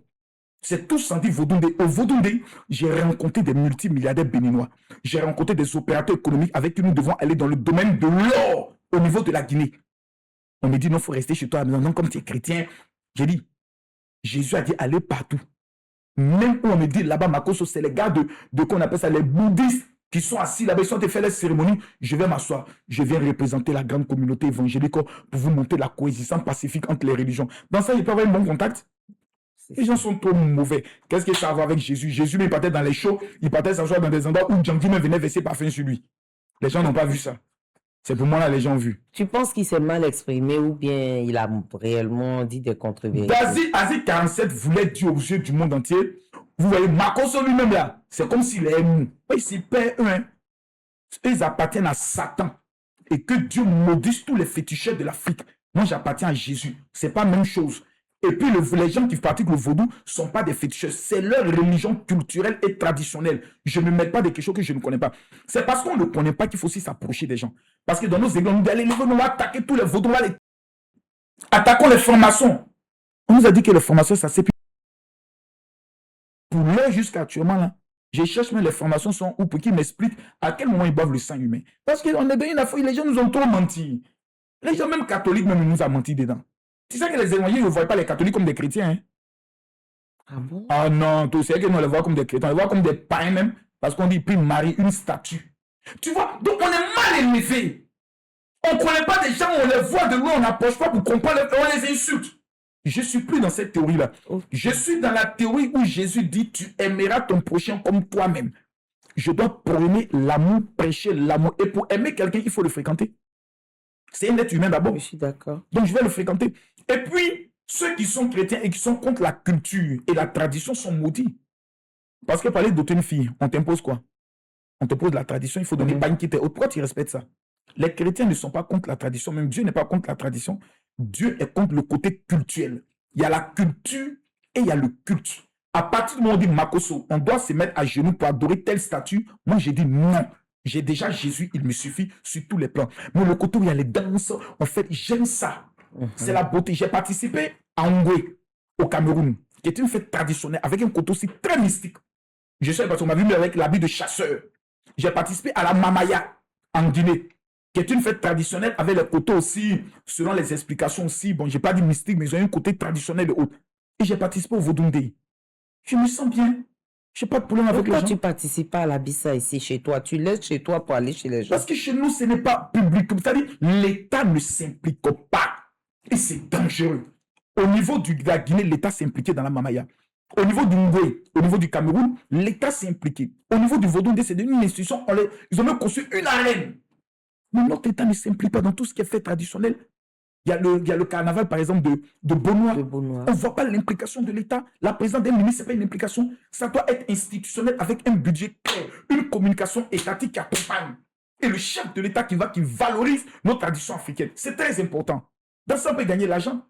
C'est tout sans dire Vaudou Day. Au Vaudou Day, j'ai rencontré des multimilliardaires béninois. J'ai rencontré des opérateurs économiques avec qui nous devons aller dans le domaine de l'or au niveau de la Guinée. On me dit, non, il faut rester chez toi à la maison. Non, comme tu es chrétien. J'ai dit, Jésus a dit, allez partout. Même où on me dit, là-bas, Makosso, c'est les gars de qu'on appelle ça, les bouddhistes qui sont assis là-bas, ils sont fait les cérémonies. Je vais m'asseoir. Je viens représenter la grande communauté évangélique pour vous montrer la coexistence pacifique entre les religions. Dans ça, il peut y avoir un bon contact. Les gens sont trop mauvais. Qu'est-ce que ça a à voir avec Jésus? Jésus, il partait dans les shows, il partait s'asseoir dans des endroits où Django même venait verser parfum sur lui. Les gens n'ont pas vu ça. C'est pour moi là, les gens ont vu. Tu penses qu'il s'est mal exprimé ou bien il a réellement dit des contre-vérités? Aziz 47 voulait dire aux yeux du monde entier. Vous voyez, Makosso lui-même là, c'est comme s'il est mou. Oui, s'il perd un, ils appartiennent à Satan. Et que Dieu maudisse tous les féticheurs de l'Afrique. Moi, j'appartiens à Jésus. C'est pas la même chose. Et puis, les gens qui pratiquent le vaudou ne sont pas des féticheurs. C'est leur religion culturelle et traditionnelle. Je ne mets pas de quelque chose que je ne connais pas. C'est parce qu'on ne connaît pas qu'il faut aussi s'approcher des gens. Parce que dans nos églises, on nous dit, allez, on va attaquer tous les vaudous. Attaquons les formations. On nous a dit que les formations, ça c'est pour l'heure jusqu'à actuellement, là, je cherche même les formations sont où pour qu'ils m'expliquent à quel moment ils boivent le sang humain. Parce qu'on est dans une affaire, les gens nous ont trop menti. Les gens, même catholiques, même, nous ont menti dedans. C'est ça que les évangéliques ne voient pas les catholiques comme des chrétiens. Hein? Ah bon? Ah non, tu sais que nous on les voit comme des chrétiens, on les voit comme des païens même, parce qu'on dit, puis Marie, une statue. Tu vois, donc on est mal élevé. On ne connaît pas des gens, on les voit de loin, on n'approche pas pour comprendre, on les insulte. Je ne suis plus dans cette théorie-là. Je suis dans la théorie où Jésus dit, tu aimeras ton prochain comme toi-même. Je dois prôner l'amour, prêcher l'amour. Et pour aimer quelqu'un, il faut le fréquenter. C'est un être humain d'abord. Je suis d'accord. Donc je vais le fréquenter. Et puis, ceux qui sont chrétiens et qui sont contre la culture et la tradition sont maudits. Parce que parler d'autres filles, on t'impose quoi? On te pose la tradition, il faut donner pas une quitte. Pourquoi tu respectes ça? Les chrétiens ne sont pas contre la tradition, même Dieu n'est pas contre la tradition. Dieu est contre le côté cultuel. Il y a la culture et il y a le culte. À partir du moment où on dit Makosso, on doit se mettre à genoux pour adorer telle statue. Moi, j'ai dit non. J'ai déjà Jésus, il me suffit sur tous les plans. Mais le côté où il y a les danses, en fait, j'aime ça. C'est la beauté. J'ai participé à Ngwe, au Cameroun, qui est une fête traditionnelle avec un côté aussi très mystique. Je sais parce qu'on m'a vu avec l'habit de chasseur. J'ai participé à la Mamaya en Guinée, qui est une fête traditionnelle avec le côté aussi, selon les explications aussi, bon, j'ai pas dit mystique, mais ils ont un côté traditionnel de haut. Et j'ai participé au Vaudou Day. Je me sens bien. Je n'ai pas de problème avec les gens. Pourquoi tu ne participes pas à la Bissa ici, chez toi? Tu laisses chez toi pour aller chez les gens. Parce que chez nous, ce n'est pas public. C'est-à-dire, l'État ne s'implique pas. Et c'est dangereux. Au niveau de la Guinée, l'État s'est impliqué dans la Mamaya. Au niveau du Ngwe, au niveau du Cameroun, l'État s'est impliqué. Au niveau du Vaudou Day, c'est une institution. Ils ont même construit une arène. Mais notre État ne s'implique pas dans tout ce qui est fait traditionnel. Il y a le carnaval, par exemple, de Beaunois. On ne voit pas l'implication de l'État. La présidente d'un ministre, ce n'est pas une implication. Ça doit être institutionnel avec un budget clair, une communication étatique qui accompagne. Et le chef de l'État qui valorise nos traditions africaines. C'est très important. Dans ça, on peut gagner l'argent.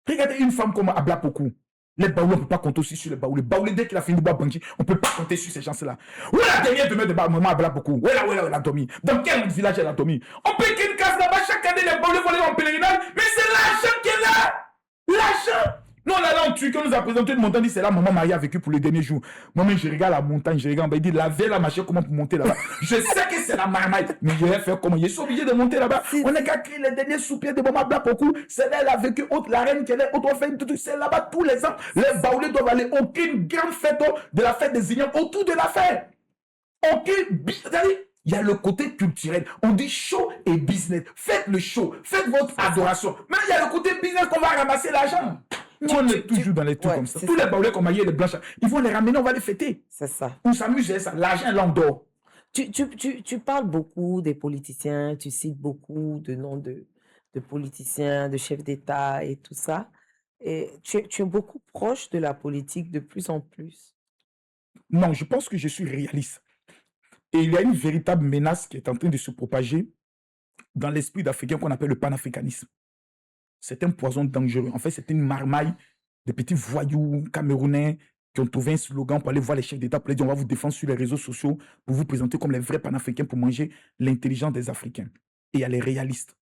Regardez une femme comme Abla Pokou. Les Baoulés, on ne peut pas compter aussi sur les Baoulés. Baoulés, dès qu'il a fini de boire Banji, on ne peut pas compter sur ces gens-là. Où est la dernière demeure de maman Abla Pokou? Où est la dormi? Dans quel village elle a dormi? On paye qu'une case là-bas, chaque année, les Baoulés vont aller en pèlerinage, mais c'est l'argent qui est là! L'argent! Nous, on est là en Turquie, on nous a présenté une montagne, c'est là, maman Marie a vécu pour les derniers jours. Moi-même, je regarde la montagne, je regarde, il dit, la veille, la machine, comment pour monter là-bas? Je sais que c'est la marmaille, mais je vais faire comment? Je suis obligé de monter là-bas. On est qu'à crier les derniers soupirs de maman Bla beaucoup. C'est là, elle a vécu, autre, la reine qu'elle est, autre, c'est là-bas tous les ans. Les Baoulés doivent aller, aucune grande fête de la fête des Ignames autour de la fête. Aucune, c'est-à-dire, il y a le côté culturel. On dit chaud et business. Faites le show, faites votre adoration. Maintenant, il y a le côté business qu'on va ramasser l'argent. Nous, on est toujours dans les trucs ouais, comme ça. c'est Tous les ça. baoulés qu'on maillait, les blanches, ils vont les ramener, on va les fêter. C'est ça. On s'amuse, ça. L'argent, là, on dort. Tu parles beaucoup des politiciens, tu cites beaucoup de noms de politiciens, de chefs d'État et tout ça. Et tu es beaucoup proche de la politique de plus en plus. Non, je pense que je suis réaliste. Et il y a une véritable menace qui est en train de se propager dans l'esprit d'Africain qu'on appelle le panafricanisme. C'est un poison dangereux. En fait, c'est une marmaille de petits voyous camerounais qui ont trouvé un slogan pour aller voir les chefs d'État pour leur dire on va vous défendre sur les réseaux sociaux pour vous présenter comme les vrais panafricains pour manger l'intelligence des Africains. Et il y a les réalistes.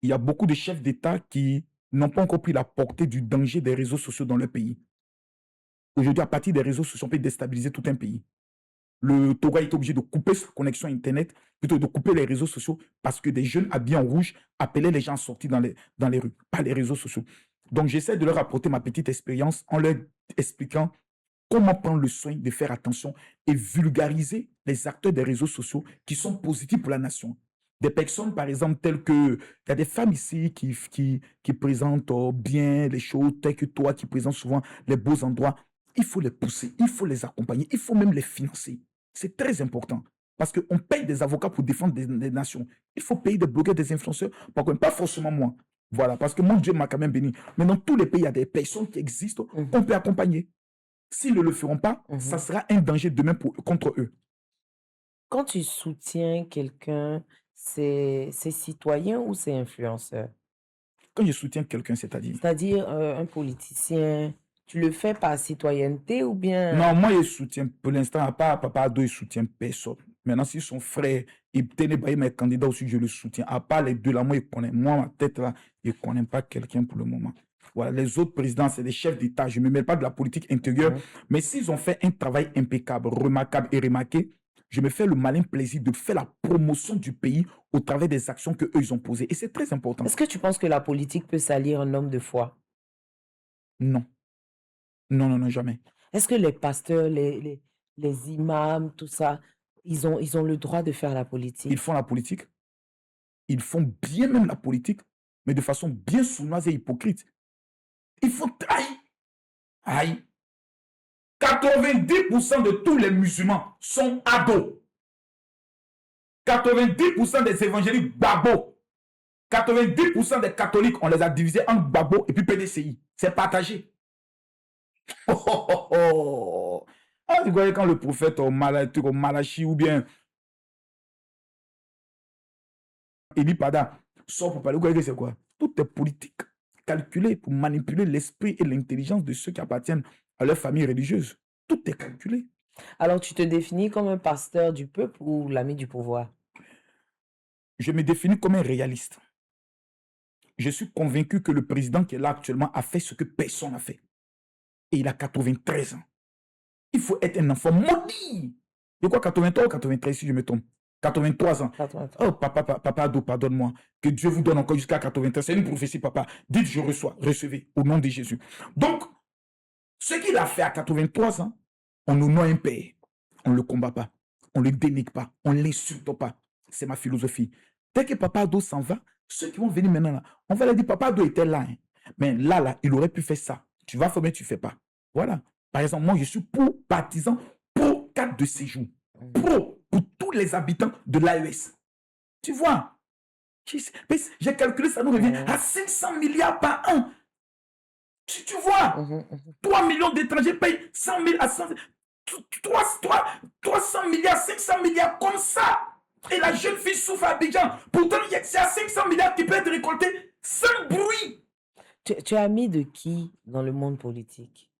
Il y a beaucoup de chefs d'État qui n'ont pas encore pris la portée du danger des réseaux sociaux dans leur pays. Aujourd'hui, à partir des réseaux sociaux, on peut déstabiliser tout un pays. Le Togo a été obligé de couper sa connexion Internet, plutôt de couper les réseaux sociaux, parce que des jeunes habillés en rouge appelaient les gens à sortir dans les rues, pas les réseaux sociaux. Donc, j'essaie de leur apporter ma petite expérience en leur expliquant comment prendre le soin de faire attention et vulgariser les acteurs des réseaux sociaux qui sont positifs pour la nation. Des personnes, par exemple, telles que... Il y a des femmes ici qui présentent bien les choses, telles que toi, qui présentent souvent les beaux endroits. Il faut les pousser, il faut les accompagner, il faut même les financer. C'est très important. Parce qu'on paye des avocats pour défendre des nations. Il faut payer des blogueurs, des influenceurs, par contre, pas forcément moi. Voilà, parce que mon Dieu m'a quand même béni. Mais dans tous les pays, il y a des personnes qui existent qu'on peut accompagner. S'ils ne le feront pas, ça sera un danger demain contre eux. Quand tu soutiens quelqu'un, c'est citoyen ou c'est influenceur? Quand je soutiens quelqu'un, c'est-à-dire... C'est-à-dire un politicien, tu le fais par citoyenneté ou bien... Non, moi, je soutiens, pour l'instant, à part Papa Ado, je soutiens personne. Maintenant, si son frère, il tenait pas mes candidats aussi, je le soutiens. À part les deux là, moi, je connais. Moi, ma tête là, je ne connais pas quelqu'un pour le moment. Voilà, les autres présidents, c'est des chefs d'État. Je ne me mêle pas de la politique intérieure. Mais s'ils ont fait un travail impeccable, remarquable et remarqué, je me fais le malin plaisir de faire la promotion du pays au travers des actions qu'eux, ils ont posées. Et c'est très important. Est-ce que tu penses que la politique peut salir un homme de foi? Non. Non, non, non, jamais. Est-ce que les pasteurs, les imams, tout ça, ils ont le droit de faire la politique? Ils font la politique. Ils font bien même la politique, mais de façon bien sournoise et hypocrite. Ils font aïe. Aïe. 90% de tous les musulmans sont ados. 90% des évangéliques babos. 90% des catholiques, on les a divisés en babos et puis PDCI. C'est partagé. Oh, oh, oh, oh. Ah, vous voyez quand le prophète Malachi ou bien Eli Pada sort pour parler, vous voyez que c'est quoi? Tout est politique, calculé pour manipuler l'esprit et l'intelligence de ceux qui appartiennent à leur famille religieuse. Tout est calculé. Alors, tu te définis comme un pasteur du peuple ou l'ami du pouvoir? Je me définis comme un réaliste. Je suis convaincu que le président qui est là actuellement a fait ce que personne n'a fait. Et il a 93 ans. Il faut être un enfant maudit. De quoi 83 ou 93 si je me trompe? 83 ans. 83. Oh, papa Ado, pardonne-moi. Que Dieu vous donne encore jusqu'à 93. C'est une prophétie, papa. Dites, je reçois. Recevez, au nom de Jésus. Donc, ce qu'il a fait à 83 ans, on nous noie un père. On ne le combat pas. On ne le dénigre pas. On ne l'insulte pas. C'est ma philosophie. Dès que papa Ado s'en va, ceux qui vont venir maintenant, là, on va leur dire, papa Ado était là. Hein. Mais là, il aurait pu faire ça. Tu vas faire, mais tu ne fais pas. Voilà. Par exemple, moi, je suis partisan pour 4 de séjour. Pour tous les habitants de l'AES. Tu vois? J'ai calculé, ça nous revient à 500 milliards par an. Tu vois? 3 millions d'étrangers payent 100 000 à 100 000. 300 milliards, 500 milliards comme ça. Et la jeune fille souffre à Abidjan. Pourtant, c'est à 500 milliards qui peut être récolté sans bruit. Tu es ami de qui dans le monde politique?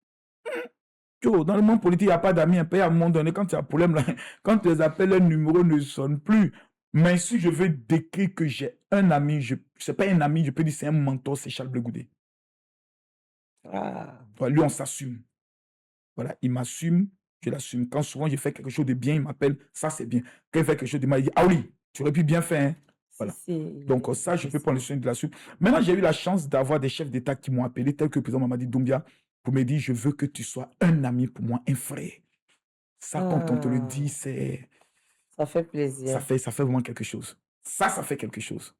Dans le monde politique, il n'y a pas d'amis. À un moment donné, quand il y a un problème, là, quand tu les appelles, le numéro ne sonne plus. Mais si je veux décrire que j'ai un ami, ce n'est pas un ami, je peux dire c'est un mentor, c'est Charles Blé Goudé. Ah. Lui, on s'assume. Voilà, il m'assume, je l'assume. Quand souvent je fais quelque chose de bien, il m'appelle, ça c'est bien. Quand il fait quelque chose de mal, il dit, ah oui, tu aurais pu bien faire. Hein? Voilà. Donc ça, je peux prendre le soin de l'assumer. Maintenant, j'ai eu la chance d'avoir des chefs d'État qui m'ont appelé, tel que le président Mamadi Doumbia, pour me dire, je veux que tu sois un ami pour moi, un frère. Ça, quand on te le dit, c'est... Ça fait plaisir. Ça fait vraiment quelque chose. Ça fait quelque chose.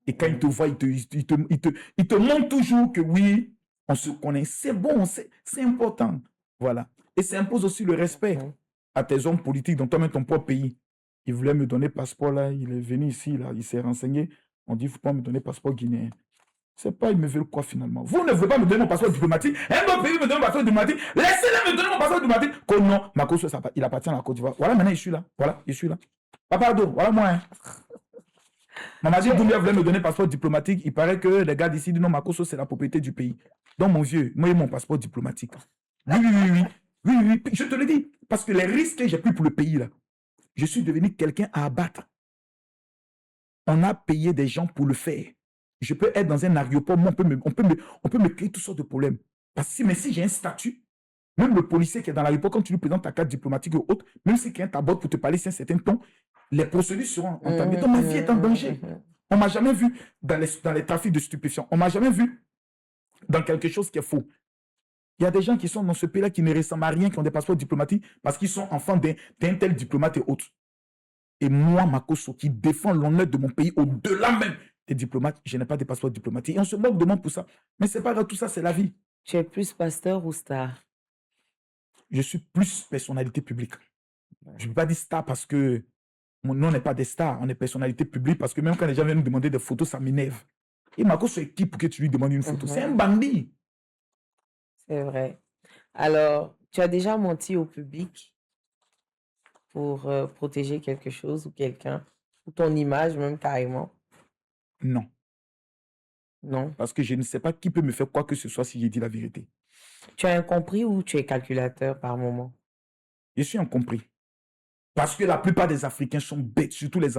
Et quand il te voit, il te montre toujours que oui, on se connaît. C'est bon, c'est important. Voilà. Et ça impose aussi le respect à tes hommes politiques dans toi-même ton propre pays. Il voulait me donner passeport là, il est venu ici, là, il s'est renseigné. On dit, il ne faut pas me donner passeport guinéen. C'est pas, ils me veulent quoi finalement? Vous ne voulez pas me donner mon passeport diplomatique? Un autre pays me donne mon passeport diplomatique? Laissez-le me donner mon passeport diplomatique! Oh non, Makosso, il appartient à la Côte d'Ivoire. Voilà, maintenant je suis là. Voilà, je suis là. Papa Ado, voilà moi. Hein. Mamadi Doumbia voulait me donner un passeport diplomatique. Il paraît que les gars d'ici disent non, Makosso, c'est la propriété du pays. Donc, mon vieux, moi, j'ai mon passeport diplomatique. Oui, oui, oui, oui. Oui, oui, oui. Je te le dis. Parce que les risques que j'ai pris pour le pays, là, je suis devenu quelqu'un à abattre. On a payé des gens pour le faire. Je peux être dans un aéroport, on peut me créer toutes sortes de problèmes. Parce que mais si j'ai un statut, même le policier qui est dans l'aéroport, quand tu lui présentes ta carte diplomatique ou autre, même si quelqu'un t'aborde pour te parler sur un certain ton, les procédures seront entamées. Donc ma vie est en danger. On ne m'a jamais vu dans les trafics de stupéfiants. On ne m'a jamais vu dans quelque chose qui est faux. Il y a des gens qui sont dans ce pays-là qui ne ressemblent à rien, qui ont des passeports diplomatiques parce qu'ils sont enfants d'un tel diplomate et autres. Et moi, Makosso, qui défend l'honneur de mon pays au-delà même des diplomates, je n'ai pas de passeport diplomatique. Et on se moque de moi pour ça. Mais c'est pas grave, tout ça, c'est la vie. Tu es plus pasteur ou star? Je suis plus personnalité publique. Je ne peux pas dire star parce que nous, on n'est pas des stars, on est personnalité publique parce que même quand les gens viennent nous demander des photos, ça m'énerve. Et Makosso est qui pour que tu lui demandes une photo? C'est un bandit. C'est vrai. Alors, tu as déjà menti au public pour protéger quelque chose ou quelqu'un, ou ton image même carrément? Non. Non. Parce que je ne sais pas qui peut me faire quoi que ce soit si j'ai dit la vérité. Tu as incompris ou tu es calculateur par moment? Je suis incompris. Parce que la plupart des Africains sont bêtes, surtout les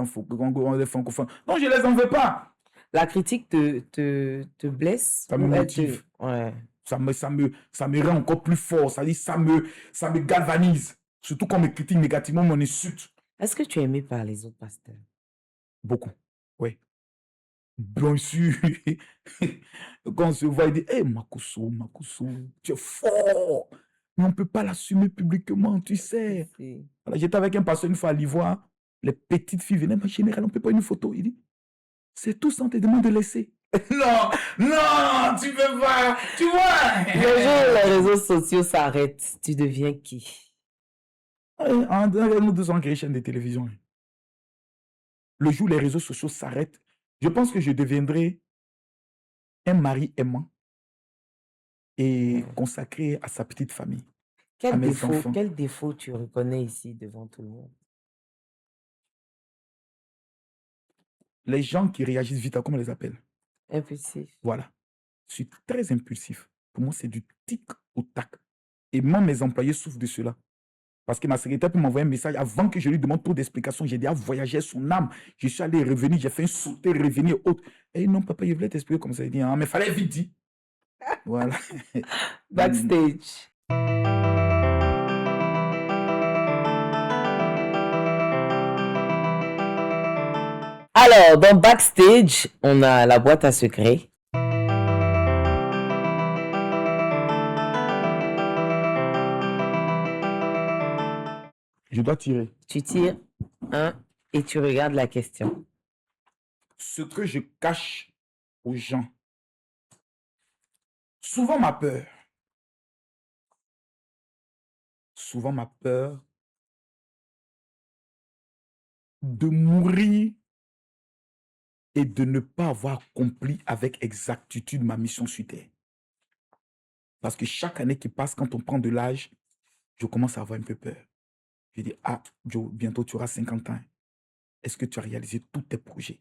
francophones. Non, je ne les en veux pas. La critique te blesse? Ça me ou elle motive. Ouais. Ça me rend encore plus fort. Ça me galvanise. Surtout quand on me critique négativement, on m'insulte. Est-ce que tu es aimé par les autres pasteurs? Beaucoup, oui. Bien sûr. Quand on se voit, il dit, hé, Makosso, tu es fort. Mais on ne peut pas l'assumer publiquement, tu sais. Voilà, j'étais avec un pasteur une fois à l'Ivoire. Les petites filles venaient, mais général, on ne peut pas une photo. Il dit, c'est tout ça, on te demande de laisser. Non, non, tu peux pas, tu vois. Le jour où les réseaux sociaux s'arrêtent, tu deviens qui? Nous deux sommes chaîne de télévision. Le jour où les réseaux sociaux s'arrêtent, je pense que je deviendrai un mari aimant et consacré à sa petite famille. à mes enfants. Quel défaut tu reconnais ici devant tout le monde? Les gens qui réagissent vite, comment on les appelle? Impulsif. Voilà. Je suis très impulsif. Pour moi, c'est du tic au tac. Et moi, mes employés souffrent de cela. Parce que ma secrétaire peut m'envoyer un message avant que je lui demande trop d'explications. J'ai déjà voyagé son âme. Je suis allé revenir, j'ai fait un sauter, revenir, autre. Et non, papa, je voulais t'expliquer comme ça. Il dit, ah, mais il fallait vite dire. Voilà. Backstage. Alors, dans Backstage, on a la boîte à secrets. Je dois tirer. Tu tires un et tu regardes la question. Ce que je cache aux gens, souvent ma peur. Souvent ma peur de mourir et de ne pas avoir accompli avec exactitude ma mission sur Terre. Parce que chaque année qui passe, quand on prend de l'âge, je commence à avoir un peu peur. Je dis, ah, Joe, bientôt tu auras 50 ans. Est-ce que tu as réalisé tous tes projets?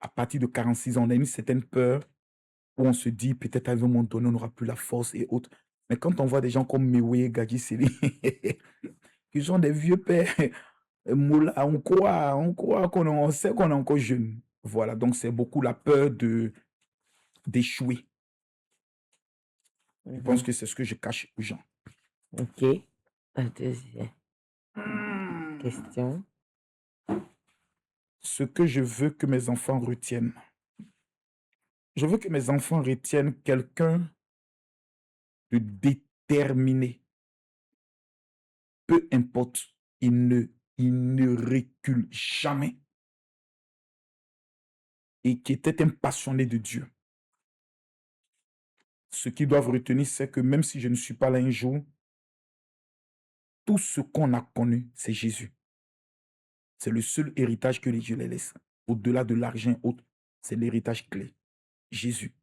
À partir de 46 ans, on a une certaine peur où on se dit, peut-être à un moment donné, on n'aura plus la force et autres. Mais quand on voit des gens comme Mewe, Gadji Seli, qui sont des vieux pères, Moula, on croit on sait qu'on est encore jeune. Voilà, donc c'est beaucoup la peur d'échouer. Je pense que c'est ce que je cache aux gens. Ok. La deuxième question. Ce que je veux que mes enfants retiennent. Je veux que mes enfants retiennent quelqu'un de déterminé. Peu importe, il ne recule jamais. et qui était un passionné de Dieu. Ce qu'ils doivent retenir, c'est que même si je ne suis pas là un jour, tout ce qu'on a connu, c'est Jésus. C'est le seul héritage que Dieu les laisse. Au-delà de l'argent et autres, c'est l'héritage clé. Jésus.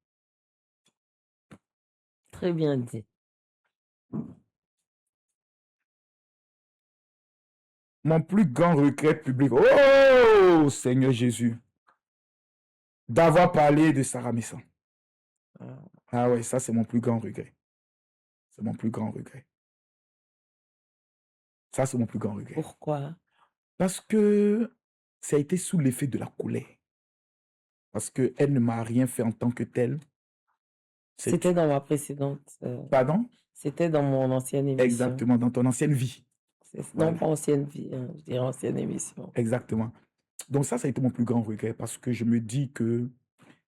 Très bien dit. Mon plus grand regret public, oh Seigneur Jésus, d'avoir parlé de Sarah Messa. Ah, Ah ouais, ça c'est mon plus grand regret. C'est mon plus grand regret. Ça c'est mon plus grand regret. Pourquoi? Parce que ça a été sous l'effet de la colère. Parce qu'elle ne m'a rien fait en tant que telle. C'est- C'était dans ma précédente. Pardon? C'était dans mon ancienne émission. Exactement, dans ton ancienne vie. Non, Voilà. pas ancienne vie, hein, je dirais ancienne émission. Exactement. Donc ça a été mon plus grand regret parce que je me dis que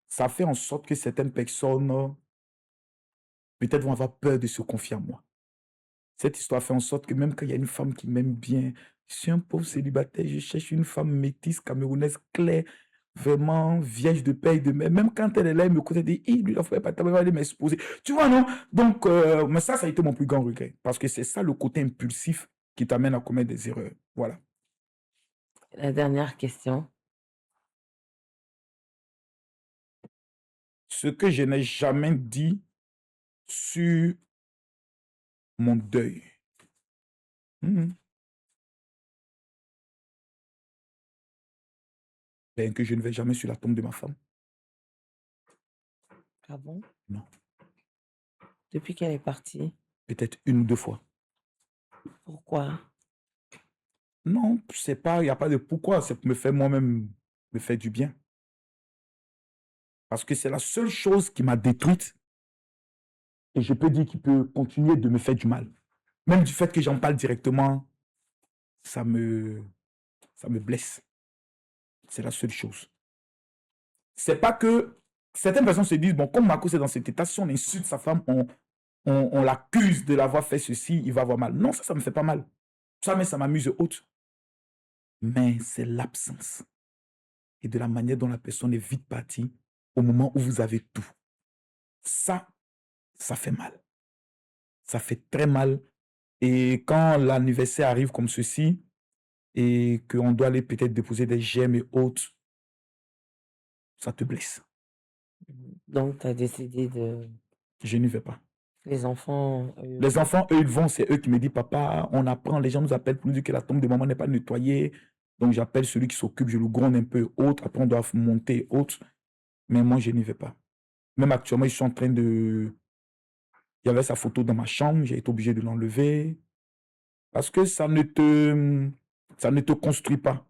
ça fait en sorte que certaines personnes peut-être vont avoir peur de se confier à moi. Cette histoire fait en sorte que même quand il y a une femme qui m'aime bien, je suis un pauvre célibataire, je cherche une femme métisse, camerounaise, claire, vraiment vierge de père et de mère. Même quand elle est là, elle me côté dit, lui, il ne faut pas aller m'exposer. Tu vois, non? Donc, mais ça a été mon plus grand regret. Parce que c'est ça le côté impulsif qui t'amène à commettre des erreurs. Voilà. La dernière question. Ce que je n'ai jamais dit sur mon deuil. Mhm. Ben, que je ne vais jamais sur la tombe de ma femme. Ah bon? Non. Depuis qu'elle est partie. Peut-être une ou deux fois. Pourquoi? Non, c'est pas, il n'y a pas de pourquoi, c'est pour me faire moi-même, me faire du bien. Parce que c'est la seule chose qui m'a détruite. Et je peux dire qu'il peut continuer de me faire du mal. Même du fait que j'en parle directement, ça me blesse. C'est la seule chose. C'est pas que certaines personnes se disent, bon, comme Marcos est dans cet état, si on insulte sa femme, on l'accuse de l'avoir fait ceci, il va avoir mal. Non, ça me fait pas mal. Ça, mais ça m'amuse autre. Mais c'est l'absence et de la manière dont la personne est vite partie au moment où vous avez tout. Ça fait mal. Ça fait très mal. Et quand l'anniversaire arrive comme ceci, et qu'on doit aller peut-être déposer des gemmes et autres, ça te blesse. Donc, tu as décidé de... Je n'y vais pas. Les enfants... Les enfants, eux, ils vont, c'est eux qui me disent, papa, on apprend, les gens nous appellent pour nous dire que la tombe de maman n'est pas nettoyée. Donc, j'appelle celui qui s'occupe, je le gronde un peu, autre. Après, on doit monter, autre. Mais moi, je n'y vais pas. Même actuellement, ils sont en train de... Il y avait sa photo dans ma chambre, j'ai été obligé de l'enlever. Parce que ça ne te construit pas.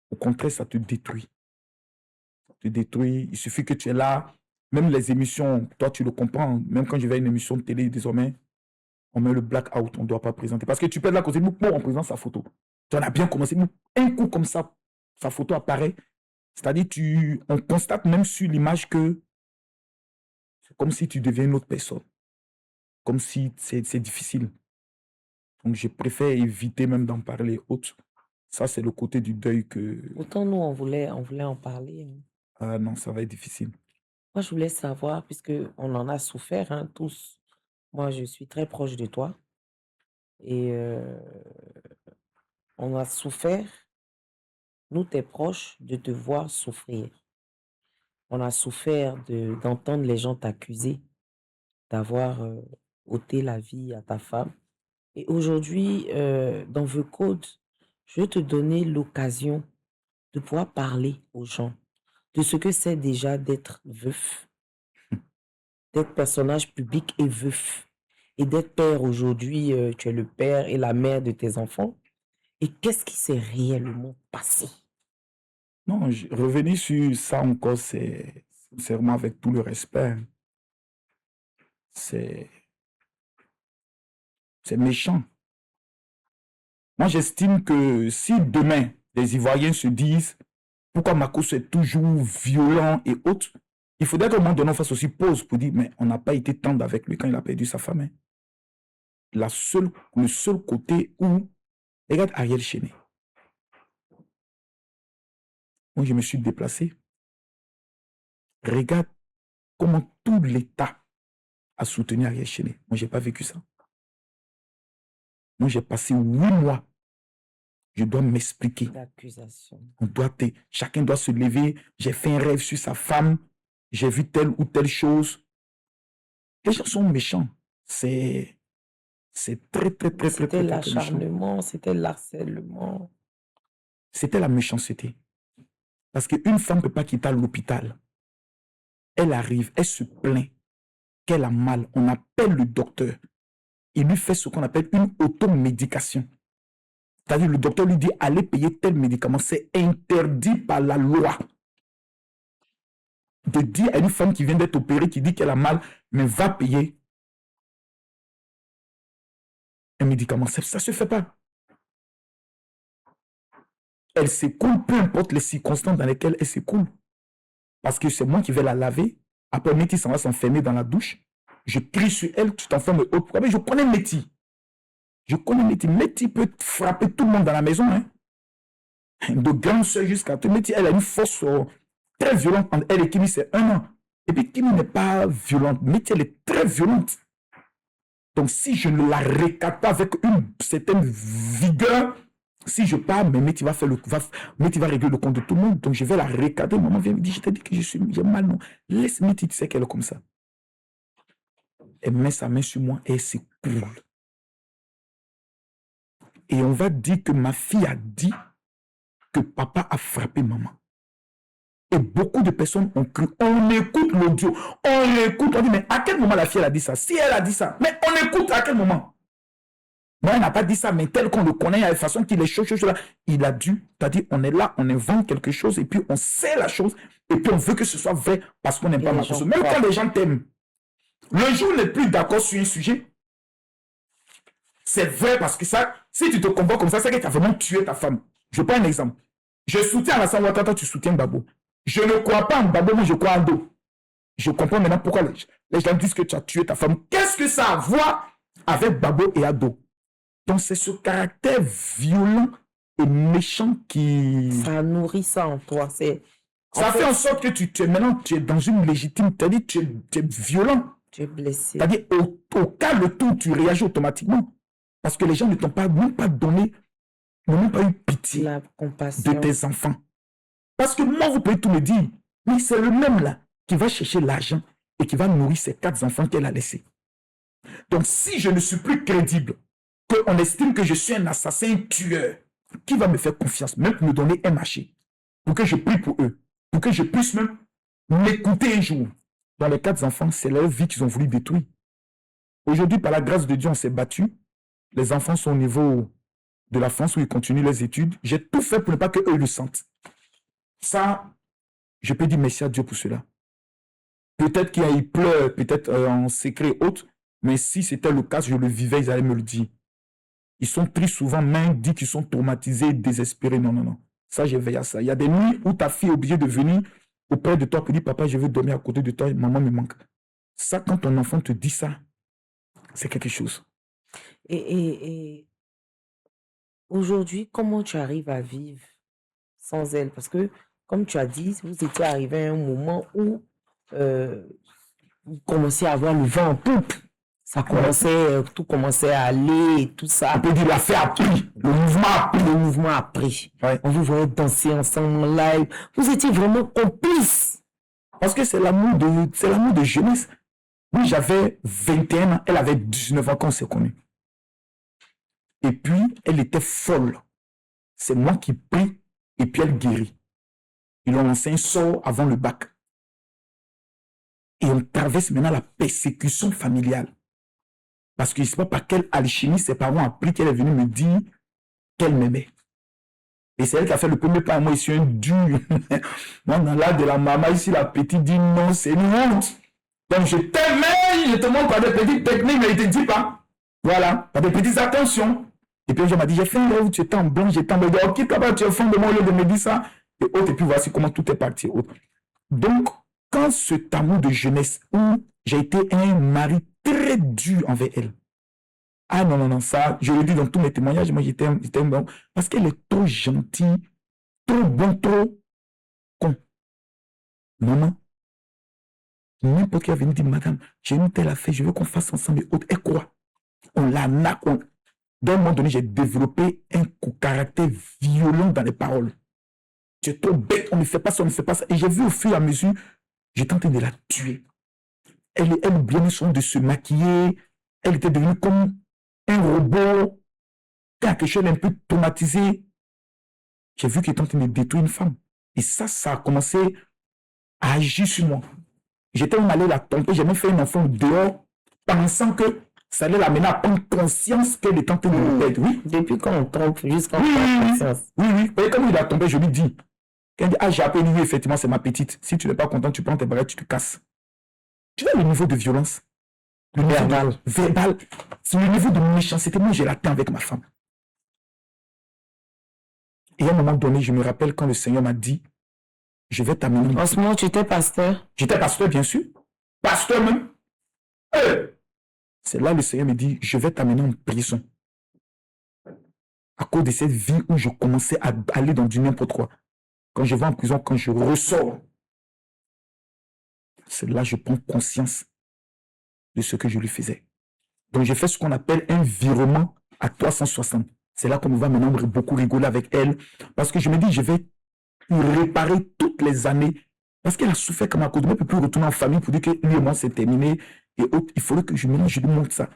Au contraire, ça te détruit. Ça te détruit. Il suffit que tu es là. Même les émissions, toi, tu le comprends. Même quand je vais à une émission de télé, désormais, on met le blackout, on ne doit pas présenter. Parce que tu peux être là à côté de nous, on présente sa photo. Tu en as bien commencé. Un coup comme ça, sa photo apparaît. C'est-à-dire, on constate même sur l'image que c'est comme si tu deviens une autre personne. Comme si c'est difficile. Donc, je préfère éviter même d'en parler autre. Ça, c'est le côté du deuil que... Autant nous, on voulait en parler. Hein. Ah non, ça va être difficile. Moi, je voulais savoir, puisque on en a souffert, hein, tous. Moi, je suis très proche de toi. Et on a souffert, nous, tes proches, de te voir souffrir. On a souffert d'entendre les gens t'accuser d'avoir ôté la vie à ta femme. Et aujourd'hui, dans The Code, je vais te donner l'occasion de pouvoir parler aux gens de ce que c'est déjà d'être veuf, d'être personnage public et veuf, et d'être père aujourd'hui. Tu es le père et la mère de tes enfants. Et qu'est-ce qui s'est réellement passé? Non, revenir sur ça encore, c'est sincèrement avec tout le respect. C'est méchant. Moi, j'estime que si demain, les Ivoiriens se disent pourquoi Marcos est toujours violent et autres, il faudrait qu'au moment donné, on fasse aussi pause pour dire, mais on n'a pas été tendre avec lui quand il a perdu sa femme. Hein. Le seul côté où, regarde Ariel Chéné. Moi, je me suis déplacé. Regarde comment tout l'État a soutenu Ariel Chéné. Moi, je n'ai pas vécu ça. Moi, j'ai passé 8 mois. Je dois m'expliquer. L'accusation. Chacun doit se lever. J'ai fait un rêve sur sa femme. J'ai vu telle ou telle chose. Les gens sont méchants. C'est très, très, très, très, C'était très, très, très méchant. l'acharnement, c'était l'harcèlement. C'était la méchanceté. Parce qu'une femme ne peut pas quitter l'hôpital. Elle arrive, elle se plaint qu'elle a mal. On appelle le docteur. Il lui fait ce qu'on appelle une automédication. C'est-à-dire le docteur lui dit allez payer tel médicament. C'est interdit par la loi. De dire à une femme qui vient d'être opérée, qui dit qu'elle a mal, mais va payer un médicament. Ça ne se fait pas. Elle s'écoule, peu importe les circonstances dans lesquelles elle s'écoule. Parce que c'est moi qui vais la laver. Après, Métis s'en va s'enfermer dans la douche. Je crie sur elle, tu t'enfermes et autres. Je connais Métis. Je connais Métis. Métis peut frapper tout le monde dans la maison. Hein. De grande soeur jusqu'à tout. Métis, elle a une force très violente entre elle et Kimi, c'est 1 an. Et puis Kimi n'est pas violente. Métis, elle est très violente. Donc, si je ne la recadre pas avec une certaine vigueur, si je pars, mais Métis va régler le compte de tout le monde. Donc, je vais la recadrer. Maman vient me dire, je t'ai dit que j'ai mal, non. Laisse Métis, tu sais qu'elle est comme ça. Elle met sa main sur moi et elle s'écoule. Et on va dire que ma fille a dit que papa a frappé maman. Et beaucoup de personnes ont cru. On écoute l'audio, on écoute, on dit, mais à quel moment la fille a dit ça? Si elle a dit ça, mais on écoute à quel moment? Non, elle n'a pas dit ça, mais tel qu'on le connaît, de façon qu'il est chaud, là, il a dû, c'est-à-dire on est là, on invente quelque chose, et puis on sait la chose, et puis on veut que ce soit vrai, parce qu'on n'aime pas ma personne. Même quand les gens t'aiment, le jour où on n'est plus d'accord sur un sujet, c'est vrai, parce que ça, si tu te comportes comme ça, c'est que tu as vraiment tué ta femme. Je prends un exemple. Je soutiens Alassane Ouattara, tu soutiens Babo. Je ne crois pas en Babo, mais je crois en Do. Je comprends maintenant pourquoi les gens disent que tu as tué ta femme. Qu'est-ce que ça a à voir avec Babo et Ado? Donc, c'est ce caractère violent et méchant qui... Ça nourrit ça en toi. Ça fait en sorte que maintenant, tu es dans une légitime... C'est-à-dire tu es violent. Tu es blessé. C'est-à-dire, au cas le tout, tu réagis automatiquement. Parce que les gens ne t'ont pas, même pas donné, n'ont même pas eu pitié La compassion de tes enfants. Parce que moi, vous pouvez tout me dire, mais c'est le même là qui va chercher l'argent et qui va nourrir ces 4 enfants qu'elle a laissés. Donc, si je ne suis plus crédible, qu'on estime que je suis un assassin, un tueur, qui va me faire confiance, même pour me donner un marché, pour que je prie pour eux, pour que je puisse même m'écouter un jour. Dans les 4 enfants, c'est leur vie qu'ils ont voulu détruire. Aujourd'hui, par la grâce de Dieu, on s'est battu. Les enfants sont au niveau de la France où ils continuent les études. J'ai tout fait pour ne pas qu'eux le sentent. Ça, je peux dire merci à Dieu pour cela. Peut-être qu'ils pleurent, peut-être en secret autre, mais si c'était le cas, je le vivais, ils allaient me le dire. Ils sont tristes souvent, même dit qu'ils sont traumatisés, désespérés. Non, non, non. Ça, je veille à ça. Il y a des nuits où ta fille est obligée de venir auprès de toi pour dire, papa, je veux dormir à côté de toi, maman me manque. Ça, quand ton enfant te dit ça, c'est quelque chose. Et aujourd'hui, comment tu arrives à vivre sans elle? Parce que, comme tu as dit, vous étiez arrivé à un moment où vous commenciez à avoir le vent en poupe. Ça commençait, tout commençait à aller et tout ça. On peut dire l'affaire a pris, le mouvement a pris. Le mouvement a pris. Ouais. On vous voyait danser ensemble en live. Vous étiez vraiment complices. Parce que c'est l'amour de jeunesse. Moi, j'avais 21 ans, elle avait 19 ans quand on s'est connus. Et puis, elle était folle. C'est moi qui prie et puis elle guérit. Ils ont lancé un sort avant le bac. Et on traverse maintenant la persécution familiale. Parce que je ne sais pas par quelle alchimie ses parents ont appris qu'elle est venue me dire qu'elle m'aimait. Et c'est elle qui a fait le premier pas. Moi, je suis un dur. Moi, dans l'âge de la maman, ici, la petite dit non, c'est une honte. Donc, je t'aime, je te montre par des petites techniques, mais il ne te dit pas. Voilà, par des petites attentions. Et puis, je m'a dit, j'ai fait un rêve où tu étais en blanc, j'étais en blanc. Ok, papa, tu es au fond de moi au lieu de me dire ça. Et autres, et puis voici comment tout est parti. Donc, quand ce amour de jeunesse où j'ai été un mari très dur envers elle. Ah non, non, non, ça, je le dis dans tous mes témoignages, moi j'étais bon. Parce qu'elle est trop gentille, trop bon, trop con. Non, non. N'importe qui va venir dire, madame, j'ai une telle affaire, je veux qu'on fasse ensemble et autres. Et quoi? On l'arnaque. D'un moment donné, j'ai développé un caractère violent dans les paroles. Tu es trop bête, on ne fait pas ça, on ne fait pas ça. Et j'ai vu au fur et à mesure, j'étais en train de la tuer. Elle oubliait son de se maquiller. Elle était devenue comme un robot. Quelque chose d'un peu traumatisé. J'ai vu qu'elle était en train de détruire une femme. Et ça a commencé à agir sur moi. J'étais même allé la tromper, j'ai même fait un enfant dehors, pensant que ça allait l'amener à prendre conscience qu'elle était en train de me perdre. Oui. Depuis quand on trompe jusqu'à Oui, prendre conscience. oui. Et comme il a tombé, je lui dis, quand il dit, ah, j'ai appelé lui, effectivement, c'est ma petite. Si tu n'es pas content, tu prends tes barrettes, tu te casses. Tu vois le niveau de violence? Le niveau verbal. C'est le niveau de méchanceté. Moi, j'ai l'atteint avec ma femme. Et à un moment donné, je me rappelle quand le Seigneur m'a dit, je vais t'amener. En ce moment, tu étais pasteur? J'étais pasteur, bien sûr. Pasteur même. C'est là le Seigneur me dit, je vais t'amener en prison. À cause de cette vie où je commençais à aller dans du n'importe quoi. Quand je vais en prison, quand je ressors, c'est là que je prends conscience de ce que je lui faisais. Donc, j'ai fait ce qu'on appelle un virement à 360. C'est là qu'on va maintenant beaucoup rigoler avec elle. Parce que je me dis, je vais réparer toutes les années. Parce qu'elle a souffert comme à cause de moi. Elle ne peut plus retourner en famille pour dire que lui et moi, c'est terminé. Et autres, il faudrait que je lui montre ça.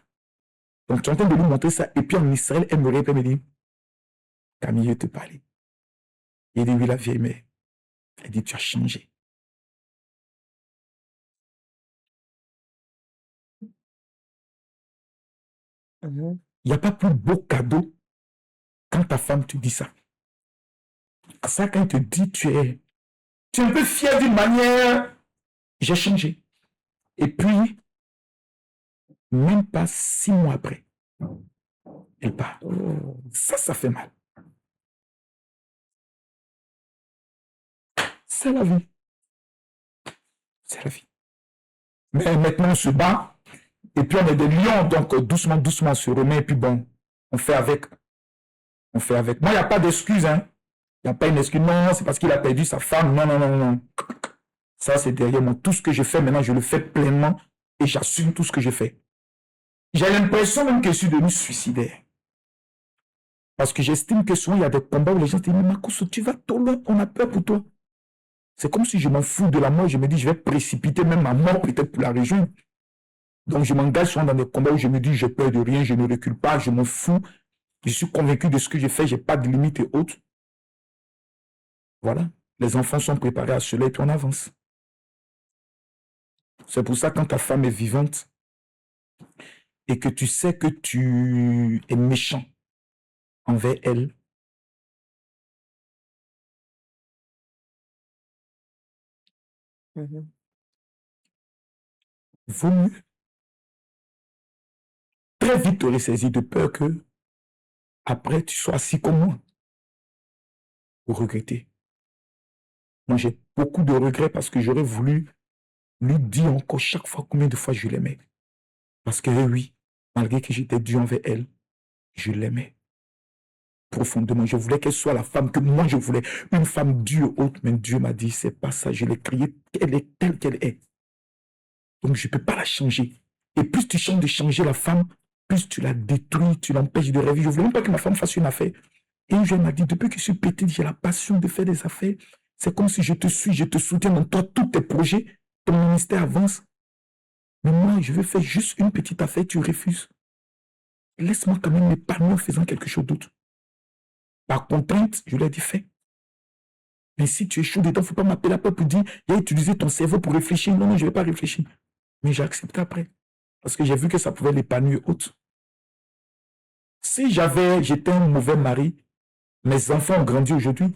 Donc, tu es en train de lui montrer ça. Et puis en Israël, elle me répète, elle me dit, Camille, je te parlais. Il dit, oui, la vieille mère. Elle dit, tu as changé. Il n'y a pas plus beau cadeau quand ta femme te dit ça. Ça, quand elle te dit, tu es un peu fier d'une manière, j'ai changé. Et puis, même pas 6 mois après, elle part. Ça fait mal. C'est la vie. C'est la vie. Mais maintenant, on se bat. Et puis, on est des lions. Donc, doucement, on se remet. Et puis, bon, on fait avec. On fait avec. Moi, il n'y a pas d'excuse. Hein. Il n'y a pas une excuse. Non, c'est parce qu'il a perdu sa femme. Non. Ça, c'est derrière moi. Tout ce que je fais maintenant, je le fais pleinement. Et j'assume tout ce que je fais. J'ai l'impression même que je suis devenu suicidaire. Parce que j'estime que souvent, il y a des combats où les gens disent, mais Makosso, tu vas trop loin, on a peur pour toi. C'est comme si je m'en fous de la mort. Je me dis, je vais précipiter même ma mort peut-être pour la rejoindre. Donc, je m'engage souvent dans des combats où je me dis, j'ai peur de rien, je ne recule pas, je m'en fous. Je suis convaincu de ce que je fais, je n'ai pas de limites et autres. Voilà. Les enfants sont préparés à cela et puis on avance. C'est pour ça, quand ta femme est vivante et que tu sais que tu es méchant envers elle, vaut mieux très vite te ressaisir de peur que après tu sois assis comme moi pour regretter. Moi, j'ai beaucoup de regrets parce que j'aurais voulu lui dire encore chaque fois combien de fois je l'aimais. Parce que oui, malgré que j'étais dur envers elle, je l'aimais profondément. Je voulais qu'elle soit la femme que moi je voulais. Une femme dure, haute, mais Dieu m'a dit, c'est pas ça. Je l'ai crié, elle est telle qu'elle est. Donc, je ne peux pas la changer. Et plus tu changes de changer la femme, plus tu la détruis, tu l'empêches de rêver. Je ne voulais même pas que ma femme fasse une affaire. Et un jour, elle m'a dit, depuis que je suis petite, j'ai la passion de faire des affaires. C'est comme si je te suis, je te soutiens dans toi, tous tes projets, ton ministère avance. Mais moi, je veux faire juste une petite affaire, tu refuses. Laisse-moi quand même m'épargner en faisant quelque chose d'autre. Par contrainte, je lui ai dit, fais. Mais si tu es chaud dedans, il ne faut pas m'appeler après pour dire, il a utilisé ton cerveau pour réfléchir. Non, je ne vais pas réfléchir. Mais j'ai accepté après. Parce que j'ai vu que ça pouvait l'épanouir autre. Si j'étais un mauvais mari, mes enfants ont grandi aujourd'hui.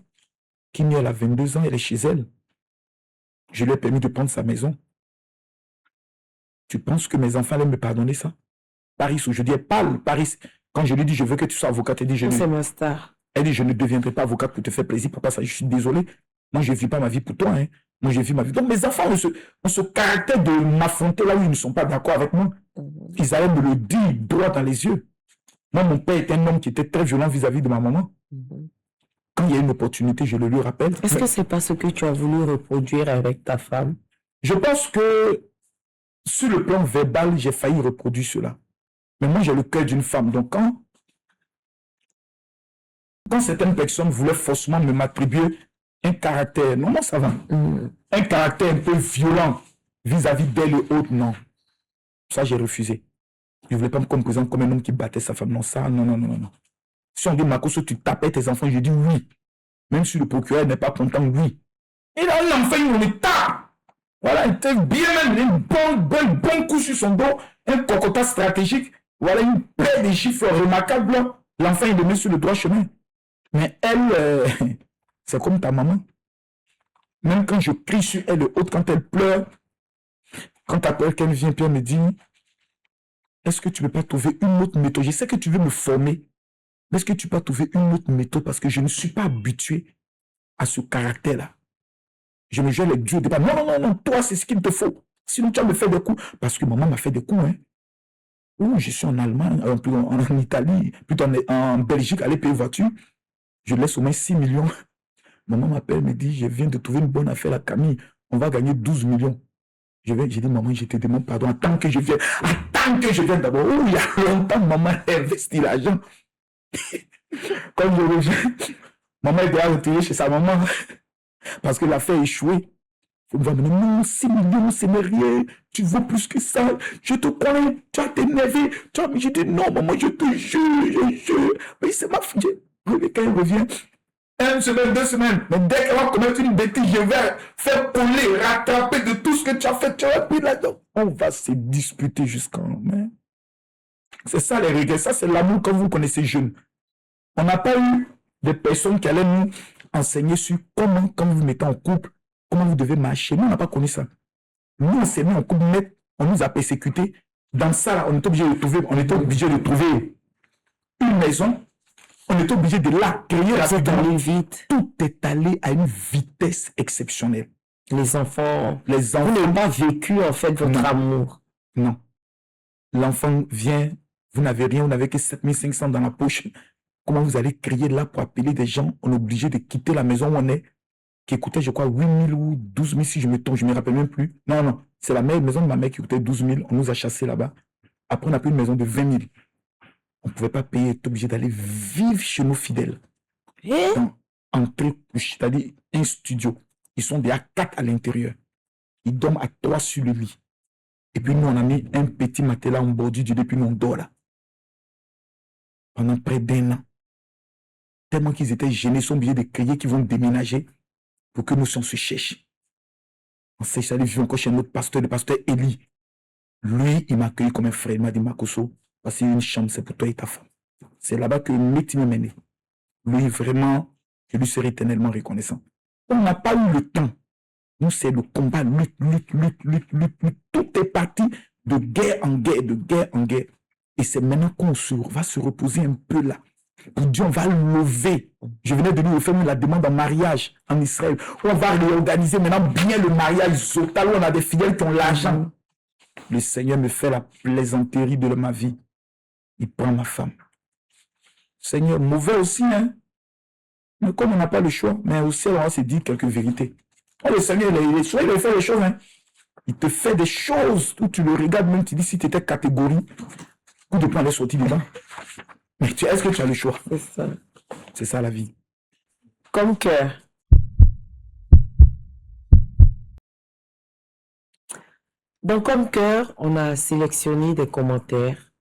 Kimi, elle a 22 ans, elle est chez elle. Je lui ai permis de prendre sa maison. Tu penses que mes enfants allaient me pardonner ça? Paris, aujourd'hui, elle parle. Paris, quand je lui dis, je veux que tu sois avocate, elle dit, c'est ma star. Elle dit, je ne deviendrai pas avocate pour te faire plaisir. Papa, ça, je suis désolé. Moi, je ne vis pas ma vie pour toi. Hein. Moi, je vis ma vie. Donc, mes enfants ont ce caractère de m'affronter là où ils ne sont pas d'accord avec moi. Ils allaient me le dire droit dans les yeux. Moi, mon père était un homme qui était très violent vis-à-vis de ma maman. Quand il y a une opportunité, je le lui rappelle. Est-ce que c'est pas ce que tu as voulu reproduire avec ta femme? Je pense que sur le plan verbal, j'ai failli reproduire cela. Mais moi, j'ai le cœur d'une femme. Donc, quand certaines personnes voulaient forcément m'attribuer un caractère, non, ça va. Un caractère un peu violent vis-à-vis d'elle et autres, non. Ça, j'ai refusé. Je ne voulais pas me présenter comme un homme qui battait sa femme. Non, ça, non, non, non, non. Si on dit, Makoso, tu tapais tes enfants, je dis oui. Même si le procureur n'est pas content, oui. Il a un enfant, il me tape. Voilà, il était bien même, un bon coup sur son dos, un cocotat stratégique. Voilà, une paire de chiffres remarquables. L'enfant, il le met sur le droit chemin. Mais elle, c'est comme ta maman. Même quand je crie sur elle haute, quand elle pleure, quand ta peur qu'elle vient, puis elle me dit, est-ce que tu ne peux pas trouver une autre méthode? Je sais que tu veux me former, mais est-ce que tu peux pas trouver une autre méthode parce que je ne suis pas habitué à ce caractère-là. Je me jette les dieux au départ. Non, non, non, non, toi, c'est ce qu'il te faut. Sinon, tu vas me faire des coups. Parce que maman m'a fait des coups, hein. Ouh, je suis en Allemagne, en Italie, plutôt en Belgique, aller payer voiture. Je laisse au moins 6 millions. Maman m'appelle, me dit, je viens de trouver une bonne affaire à Camille. On va gagner 12 millions. J'ai dit, maman, je te demande pardon. Attends que je vienne d'abord. Oh, il y a longtemps, maman a investi l'argent. Quand je reviens, maman est déjà retirée chez sa maman. Parce que l'affaire a échoué. Il va me dire, non, 6 millions, c'est rien. Tu vaux plus que ça. Je te connais. Tu as t'énervé. Je dis, non, maman, je te jure. Mais c'est ma fille. Quand elle revient, 1 semaine, 2 semaines. Mais dès qu'elle va commettre une bêtise, je vais faire coller, rattraper de tout ce que tu as fait. Tu as pris là-dedans. On va se disputer jusqu'en. C'est ça les regrets. Ça, c'est l'amour quand vous connaissez jeune. On n'a pas eu des personnes qui allaient nous enseigner sur comment, quand vous vous mettez en couple, comment vous devez marcher. Nous, on n'a pas connu ça. Nous, on s'est mis en couple, mais on nous a persécutés. Dans ça, là, on était obligé de trouver une maison. On était obligé de la créer rapidement. Vite. Tout est allé à une vitesse exceptionnelle. Les enfants. Vous n'avez pas vécu, en fait, votre amour. Non. L'enfant vient, vous n'avez rien, vous n'avez que 7500 dans la poche. Comment vous allez crier là pour appeler des gens? On est obligé de quitter la maison où on est, qui coûtait, je crois, 8 000 ou 12 000, si je me trompe, je ne me rappelle même plus. Non, non, c'est la maison de ma mère qui coûtait 12 000. On nous a chassés là-bas. Après, on a pris une maison de 20 000. On ne pouvait pas payer, on était obligé d'aller vivre chez nos fidèles. Entrer, c'est-à-dire un studio. Ils sont déjà 4 à l'intérieur. Ils dorment à 3 sur le lit. Et puis nous, on a mis un petit matelas en bordure du lit, puis nous, on dort là. Pendant près d'1 an. Tellement qu'ils étaient gênés, ils sont obligés de crier qu'ils vont déménager pour que nous, on se cherche. On s'est allé vivre encore chez notre pasteur, le pasteur Eli. Lui, il m'a accueilli comme un frère. Il m'a dit, Makoso, voici une chambre, c'est pour toi et ta femme. C'est là-bas que Métis m'a mené. Lui, vraiment, je lui serai éternellement reconnaissant. On n'a pas eu le temps. Nous, c'est le combat, lutte. Tout est parti de guerre en guerre, de guerre en guerre. Et c'est maintenant qu'on va se reposer un peu là. Pour Dieu, on va lever. Je venais de lui faire la demande en mariage en Israël. On va réorganiser maintenant bien le mariage total où on a des fidèles qui ont l'argent. Le Seigneur me fait la plaisanterie de ma vie. Il prend ma femme. Seigneur, mauvais aussi, hein. Mais comme on n'a pas le choix, mais aussi on va se dire quelques vérités. Oh, le Seigneur, il fait les choses, hein. Il te fait des choses où tu le regardes même, tu dis si tu étais catégorie, coup de poing allait sortir dedans. Mais est-ce que tu as le choix? C'est ça. C'est ça la vie. Comme cœur. Dans Comme cœur, on a sélectionné des commentaires.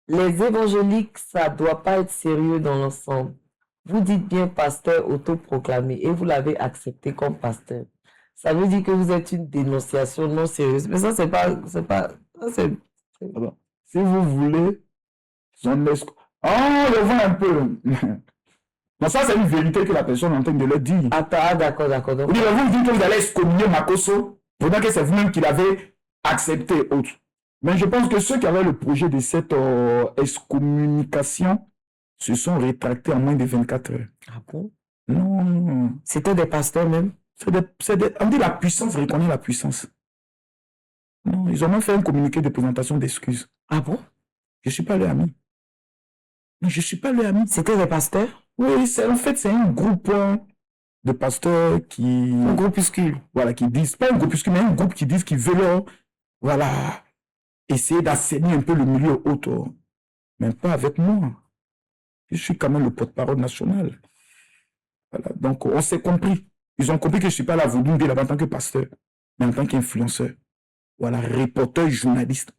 Les évangéliques, ça ne doit pas être sérieux dans l'ensemble. Vous dites bien pasteur autoproclamé et vous l'avez accepté comme pasteur. Ça veut dire que vous êtes une dénonciation non sérieuse. Mais ça, c'est pas. Si vous voulez, le vent un peu. Non, ça, c'est une vérité que la personne est en train de le dire. Attends, d'accord. Vous dites que vous allez excommunier Makoso, pendant que c'est vous-même qui l'avez accepté. Autre. Mais je pense que ceux qui avaient le projet de cette excommunication se sont rétractés en moins de 24 heures. Ah bon? Non. C'était des pasteurs même? On dit la puissance reconnaît la puissance. Non, ils ont même fait un communiqué de présentation d'excuses. Ah bon? Je ne suis pas leur ami. Non, je ne suis pas leur ami. C'était des pasteurs? Oui, en fait, c'est un groupe de pasteurs qui... Un groupuscule. Voilà, qui disent, pas un groupuscule, mais un groupe qui disent qu'ils veulent voilà, essayer d'assainir un peu le milieu autour. Mais pas avec moi. Je suis quand même le porte-parole national. Voilà. Donc, on s'est compris. Ils ont compris que je ne suis pas là à vous dire là en tant que pasteur, mais en tant qu'influenceur. Voilà, reporter, journaliste.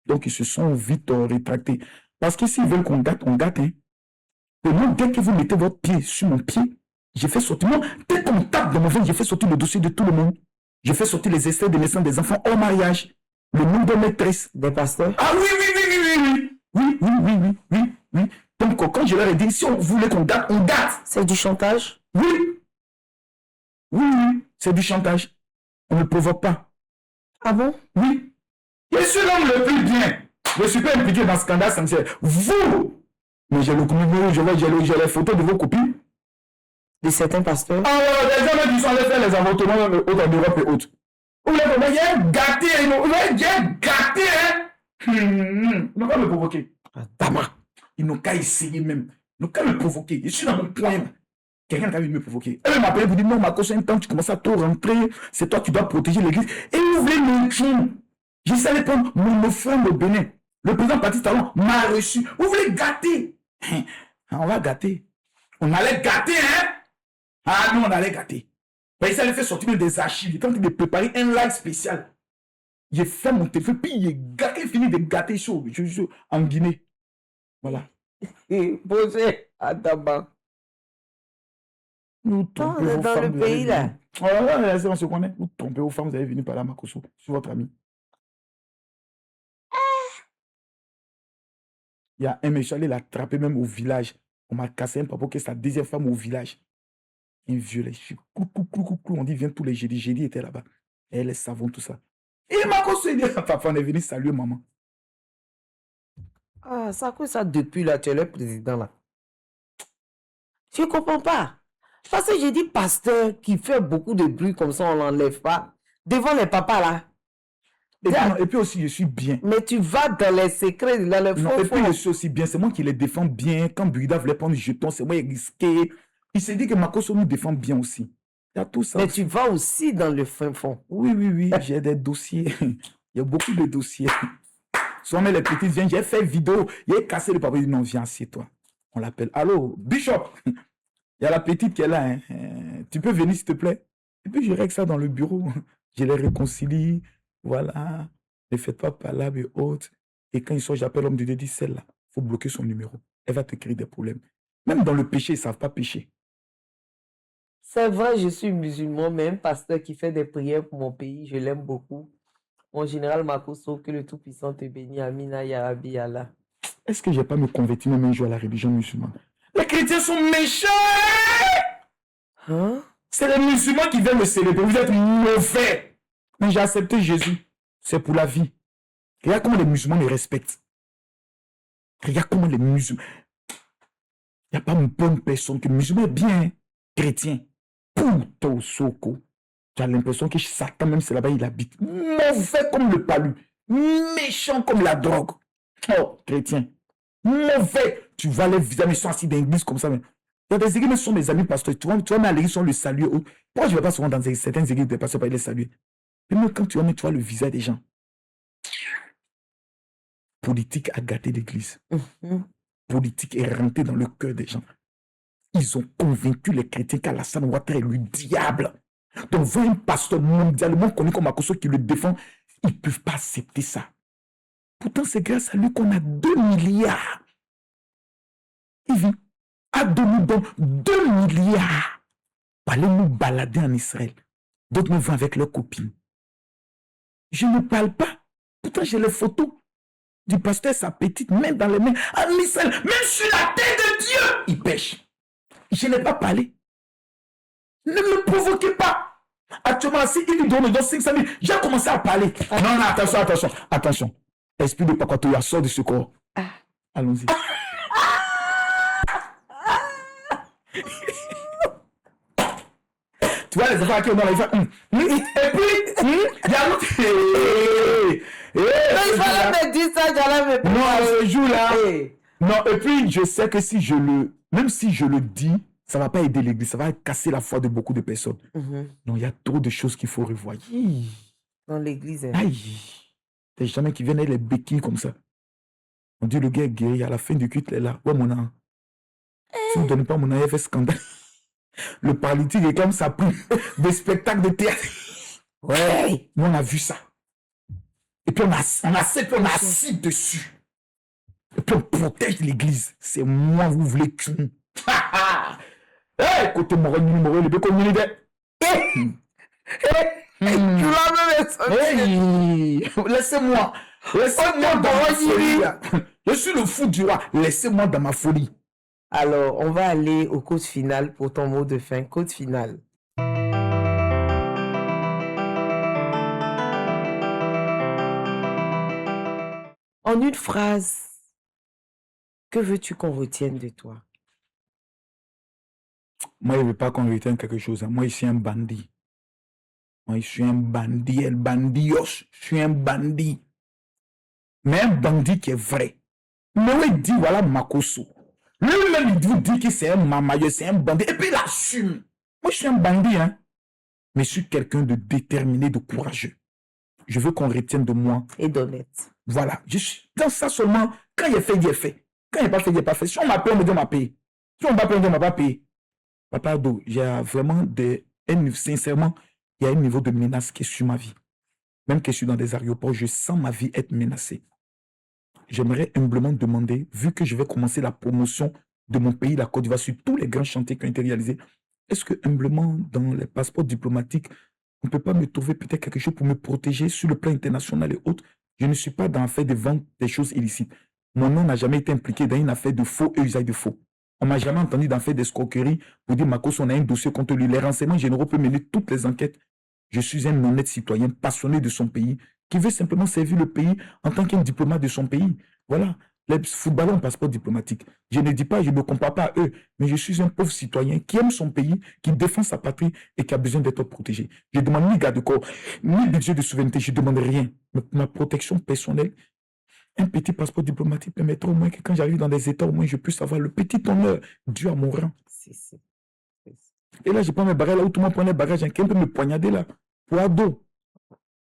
Donc, ils se sont vite rétractés. Parce que s'ils veulent qu'on gâte, on gâte. Hein. Et moi, dès que vous mettez votre pied sur mon pied, j'ai fait sortir. Moi, dès qu'on tape dans mon ventre, j'ai fait sortir le dossier de tout le monde. J'ai fait sortir les extraits de naissance des enfants hors mariage. Le nom de maîtresse. Des pasteurs? Ah oui, oui, oui, oui, oui, oui. Oui, oui, oui, oui, oui, oui. Donc, quand je leur ai dit, si on voulait qu'on gâte, on gâte. C'est du chantage? Oui. Oui, oui, c'est du chantage. On ne provoque pas. Ah bon? Oui. Je suis l'homme le plus bien. Je ne suis pas impliqué dans ce scandale sincère. Vous! Mais j'ai le numéro, j'ai les photos de vos copines. De certains pasteurs? Ah ouais, les gens qui sont allés faire les avortements en Europe et autres. Vous les voyez, gâté, j'ai gâté, hein? Ils n'ont qu'à me provoquer. Dama, ils n'ont qu'à essayer même. Ils n'ont qu'à me provoquer. Je suis dans mon point. Quelqu'un qui a envie de me provoquer. Elle m'a appelé pour dire non, Marcos, un temps, tu commences à tout rentrer. C'est toi qui dois protéger l'église. Et vous voulez me tuer. J'essaie de prendre mon offrande au Bénin. Le président Baptiste Talon m'a reçu. Vous voulez gâter? On va gâter. On allait gâter, hein? Ah non, on allait gâter. Ben, ça allait faire sortir des archives. Il est en train de préparer un live spécial. J'ai fait mon téléphone, puis il fini de gâter chaud en Guinée. Voilà. Posé à Daba. Nous Non, trompez vos dans femmes, le vous allez pays, là. venir. Ouais, on se connaît. Vous trompez vos femmes, vous allez venir par là, Makoso. C'est votre ami. Il y a un méchant, il l'a attrapé même au village. On m'a cassé un papa qui est sa deuxième femme au village. Un vieux, là, je suis clou. On dit, viens tous les jeudis. Jeudi était là-bas. Et les savons, tout ça. Et Makoso, il dit, papa, on est venu saluer maman. Ah, ça quoi ça depuis là, tu es le président là. Je comprends pas. Parce que j'ai dit pasteur qui fait beaucoup de bruit comme ça, on l'enlève pas. Devant les papas là. Et puis aussi, je suis bien. Mais tu vas dans les secrets, dans les Non, faux et puis je suis aussi bien. C'est moi qui les défends bien. Quand Burida voulait prendre le jeton, c'est moi qui ai risqué. Il s'est dit que Makoso nous défend bien aussi. Il y a tout ça. Mais aussi. tu vas aussi dans le fin fond. Oui. J'ai des dossiers. Il y a beaucoup de dossiers. Souvent, les petites viennent. J'ai fait vidéo. Il a cassé le papa. Il dit non, viens, assieds-toi. On l'appelle. Allô, Bishop. Il y a la petite qui est là. Hein. Tu peux venir, s'il te plaît. Et puis, je règle ça dans le bureau. Je les réconcilie. Voilà. Ne faites pas palabre et autres. Et quand ils sont, j'appelle l'homme de Dieu, dit celle-là. Il faut bloquer son numéro. Elle va te créer des problèmes. Même dans le péché, ils ne savent pas pécher. C'est vrai, je suis musulman, mais un pasteur qui fait des prières pour mon pays, je l'aime beaucoup. Mon général Makoso, que le Tout-Puissant te bénisse. Amina Ya Rabbi Allah. Est-ce que je n'ai pas me convertir même un jour à la religion musulmane? Les chrétiens sont méchants! Hein? C'est les musulmans qui viennent me célébrer. Vous êtes mauvais. Mais j'ai accepté Jésus. C'est pour la vie. Regarde comment les musulmans me respectent. Regarde comment les musulmans... Il n'y a pas une bonne personne que le musulman est bien, hein, chrétien. Puto Soko. Tu as l'impression que Satan, même c'est là-bas, il habite. Mauvais comme le palu. Méchant comme la drogue. Oh, chrétien. Mauvais. Tu vois les visages, ils sont assis dans l'église comme ça. Mais... Il y a des églises qui sont mes amis pasteurs. Tu vois, mais à l'église, on le salue. Pourquoi je ne vais pas souvent dans certaines églises de pasteurs pour les saluer? Mais même quand tu vois le visage des gens. Politique a gâté l'église. Politique est rentrée dans le cœur des gens. Ils ont convaincu les chrétiens qu'Alassane Ouattara est le diable. Donc, voir un pasteur mondialement connu comme Makoso qui le défend, ils ne peuvent pas accepter ça. Pourtant, c'est grâce à lui qu'on a 2 milliards. Il vit à nous donne 2 milliards pour aller nous balader en Israël. D'autres me vont avec leurs copines. Je ne parle pas. Pourtant, j'ai les photos du pasteur, sa petite main dans les mains, en Israël, même sur la tête de Dieu, il pêche. Je n'ai pas parlé. Ne me provoquez pas. Actuellement, si il me donne 500 000, j'ai commencé à parler. Non, attention. Esprit de Pakatoya, sort de ce corps. Allons-y. Tu vois les enfants qui ont dans les enfants. Et puis, il y a l'autre. Il fallait me dire ça, j'allais me Non, ce jour-là. Non, et puis je sais que même si je le dis, ça ne va pas aider l'église, ça va casser la foi de beaucoup de personnes. Non, il y a trop de choses qu'il faut revoir. Dans l'église. Aïe. Des gens qui viennent avec les béquilles comme ça. On dit le gars est guéri, à la fin du culte, il est là. Ouais, mon âme. Si vous ne donnez pas mon âme, il fait scandale. Le paralytique est comme ça, pris des spectacles de théâtre. Ouais, nous on a vu ça. Et puis on a assis dessus. Et puis on protège l'église. C'est moi, vous voulez que... Hey, côté moral, numéro, le bec au milieu. Laissez-moi dans ma folie. Je suis le fou du roi. Laissez-moi dans ma folie. Alors, on va aller au code final pour ton mot de fin. Code final. En une phrase, que veux-tu qu'on retienne de toi? Moi, je ne veux pas qu'on retienne quelque chose. Moi, je suis un bandit. Moi, je suis un bandit. El bandios. Je suis un bandit. Mais un bandit qui est vrai. Mais oui, il dit, voilà Makosso. Lui-même, il vous dit que c'est un mamailleux, c'est un bandit. Et puis, il assume. Moi, je suis un bandit, hein. Mais je suis quelqu'un de déterminé, de courageux. Je veux qu'on retienne de moi. Et d'honnête. Voilà. Je suis dans ça seulement. Quand il est fait, il est fait. Quand il n'est pas fait, il n'est pas fait. Si on m'appelle, on me dit, on m'a payé. Si on m'appelle, on ne m'a pas payé. Papa Ado, il y a vraiment sincèrement, il y a un niveau de menace qui est sur ma vie. Même que je suis dans des aéroports, je sens ma vie être menacée. J'aimerais humblement demander, vu que je vais commencer la promotion de mon pays, la Côte d'Ivoire, sur tous les grands chantiers qui ont été réalisés, est-ce que humblement, dans les passeports diplomatiques, on ne peut pas me trouver peut-être quelque chose pour me protéger sur le plan international et autres? Je ne suis pas dans l'affaire de vendre des choses illicites. Mon nom n'a jamais été impliqué dans une affaire de faux et usage de faux. On ne m'a jamais entendu dans faire des escroqueries pour dire Makosso, on a un dossier contre lui. Les renseignements généraux peuvent mener toutes les enquêtes. Je suis un honnête citoyen passionné de son pays qui veut simplement servir le pays en tant qu'un diplomate de son pays. Voilà. Les footballeurs ont un passeport diplomatique. Je ne dis pas, je ne me compare pas à eux, mais je suis un pauvre citoyen qui aime son pays, qui défend sa patrie et qui a besoin d'être protégé. Je ne demande ni garde-corps, ni budget de souveraineté, je ne demande rien. Mais pour ma protection personnelle, un petit passeport diplomatique permettra au moins que quand j'arrive dans des États, au moins je puisse avoir le petit honneur dû à mon rang. Et là, je prends mes bagages là où tout le monde prend les bagages, quelqu'un peut me poignarder là, pour ado.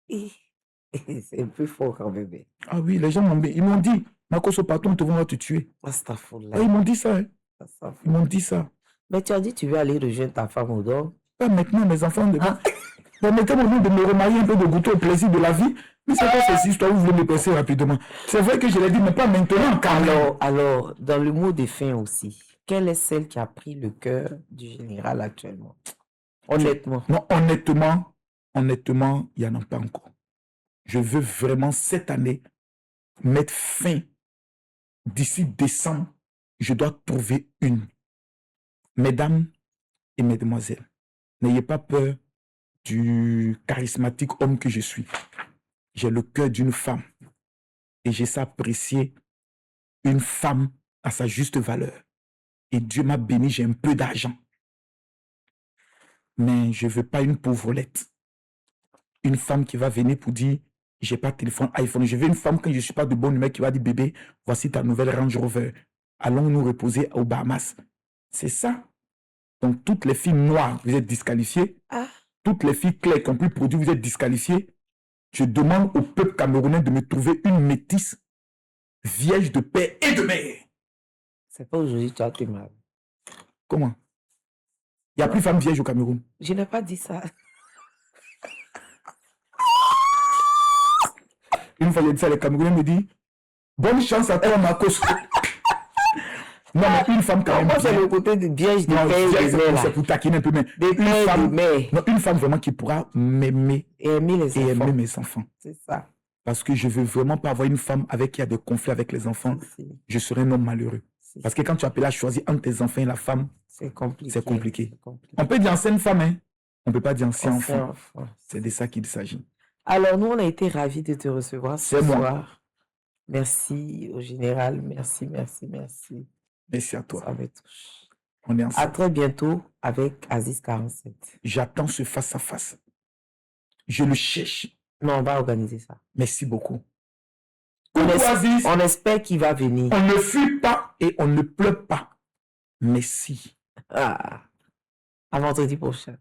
C'est un peu fort quand même. Ah oui, les gens m'ont dit, Makosso, partout, on va te tuer. Ah, ils m'ont dit ça. Hein. Ils m'ont dit ça. Mais tu as dit, tu veux aller rejoindre ta femme au dehors. Pas maintenant, mes enfants. Permettez-moi de me remarier un peu, de goûter au plaisir de la vie. Mais c'est pas ces histoires, vous voulez me passer rapidement. C'est vrai que je l'ai dit, mais pas maintenant. Alors, dans le mot de fin aussi, quelle est celle qui a pris le cœur du général actuellement? Honnêtement. Non, honnêtement, il n'y en a pas encore. Je veux vraiment, cette année, mettre fin. D'ici décembre, je dois trouver une. Mesdames et mesdemoiselles, n'ayez pas peur du charismatique homme que je suis. J'ai le cœur d'une femme et j'ai apprécié une femme à sa juste valeur. Et Dieu m'a béni, j'ai un peu d'argent. Mais je ne veux pas une pauvrelette. Une femme qui va venir pour dire, j'ai pas de téléphone iPhone. Je veux une femme quand je ne suis pas de bonne humeur qui va dire, bébé, voici ta nouvelle Range Rover. Allons nous reposer aux Bahamas. C'est ça. Donc, toutes les filles noires, vous êtes disqualifiées. Toutes les filles claires qui ont pu produire, vous êtes disqualifiées. Je demande au peuple camerounais de me trouver une métisse vierge de père et de mère. C'est pas aujourd'hui que tu as été mal. Comment? Il n'y a plus de femmes vierges au Cameroun. Je n'ai pas dit ça. Une fois, j'ai dit ça, les Camerounais me disent bonne chance à toi, Makosso. Non, mais une femme quand même. Moi, c'est le côté de vierge de père et de mère. C'est pour taquiner un peu, mais une femme vraiment qui pourra m'aimer et aimer mes enfants. C'est ça. Parce que je ne veux vraiment pas avoir une femme avec qui il y a des conflits avec les enfants. Je serai un homme malheureux. Parce que quand tu appelles à choisir entre tes enfants et la femme, c'est compliqué. C'est compliqué. On peut dire ancienne femme, hein? On ne peut pas dire ancien enfant. C'est de ça qu'il s'agit. Alors, nous, on a été ravis de te recevoir ce soir. Merci au général. Merci. Merci à toi. Ça me touche. On est ensemble. À très bientôt avec Aziz 47. J'attends ce face-à-face. Je le cherche. Non, on va organiser ça. Merci beaucoup. On espère qu'il va venir. On ne fuit pas et on ne pleure pas. Merci. À vendredi prochain.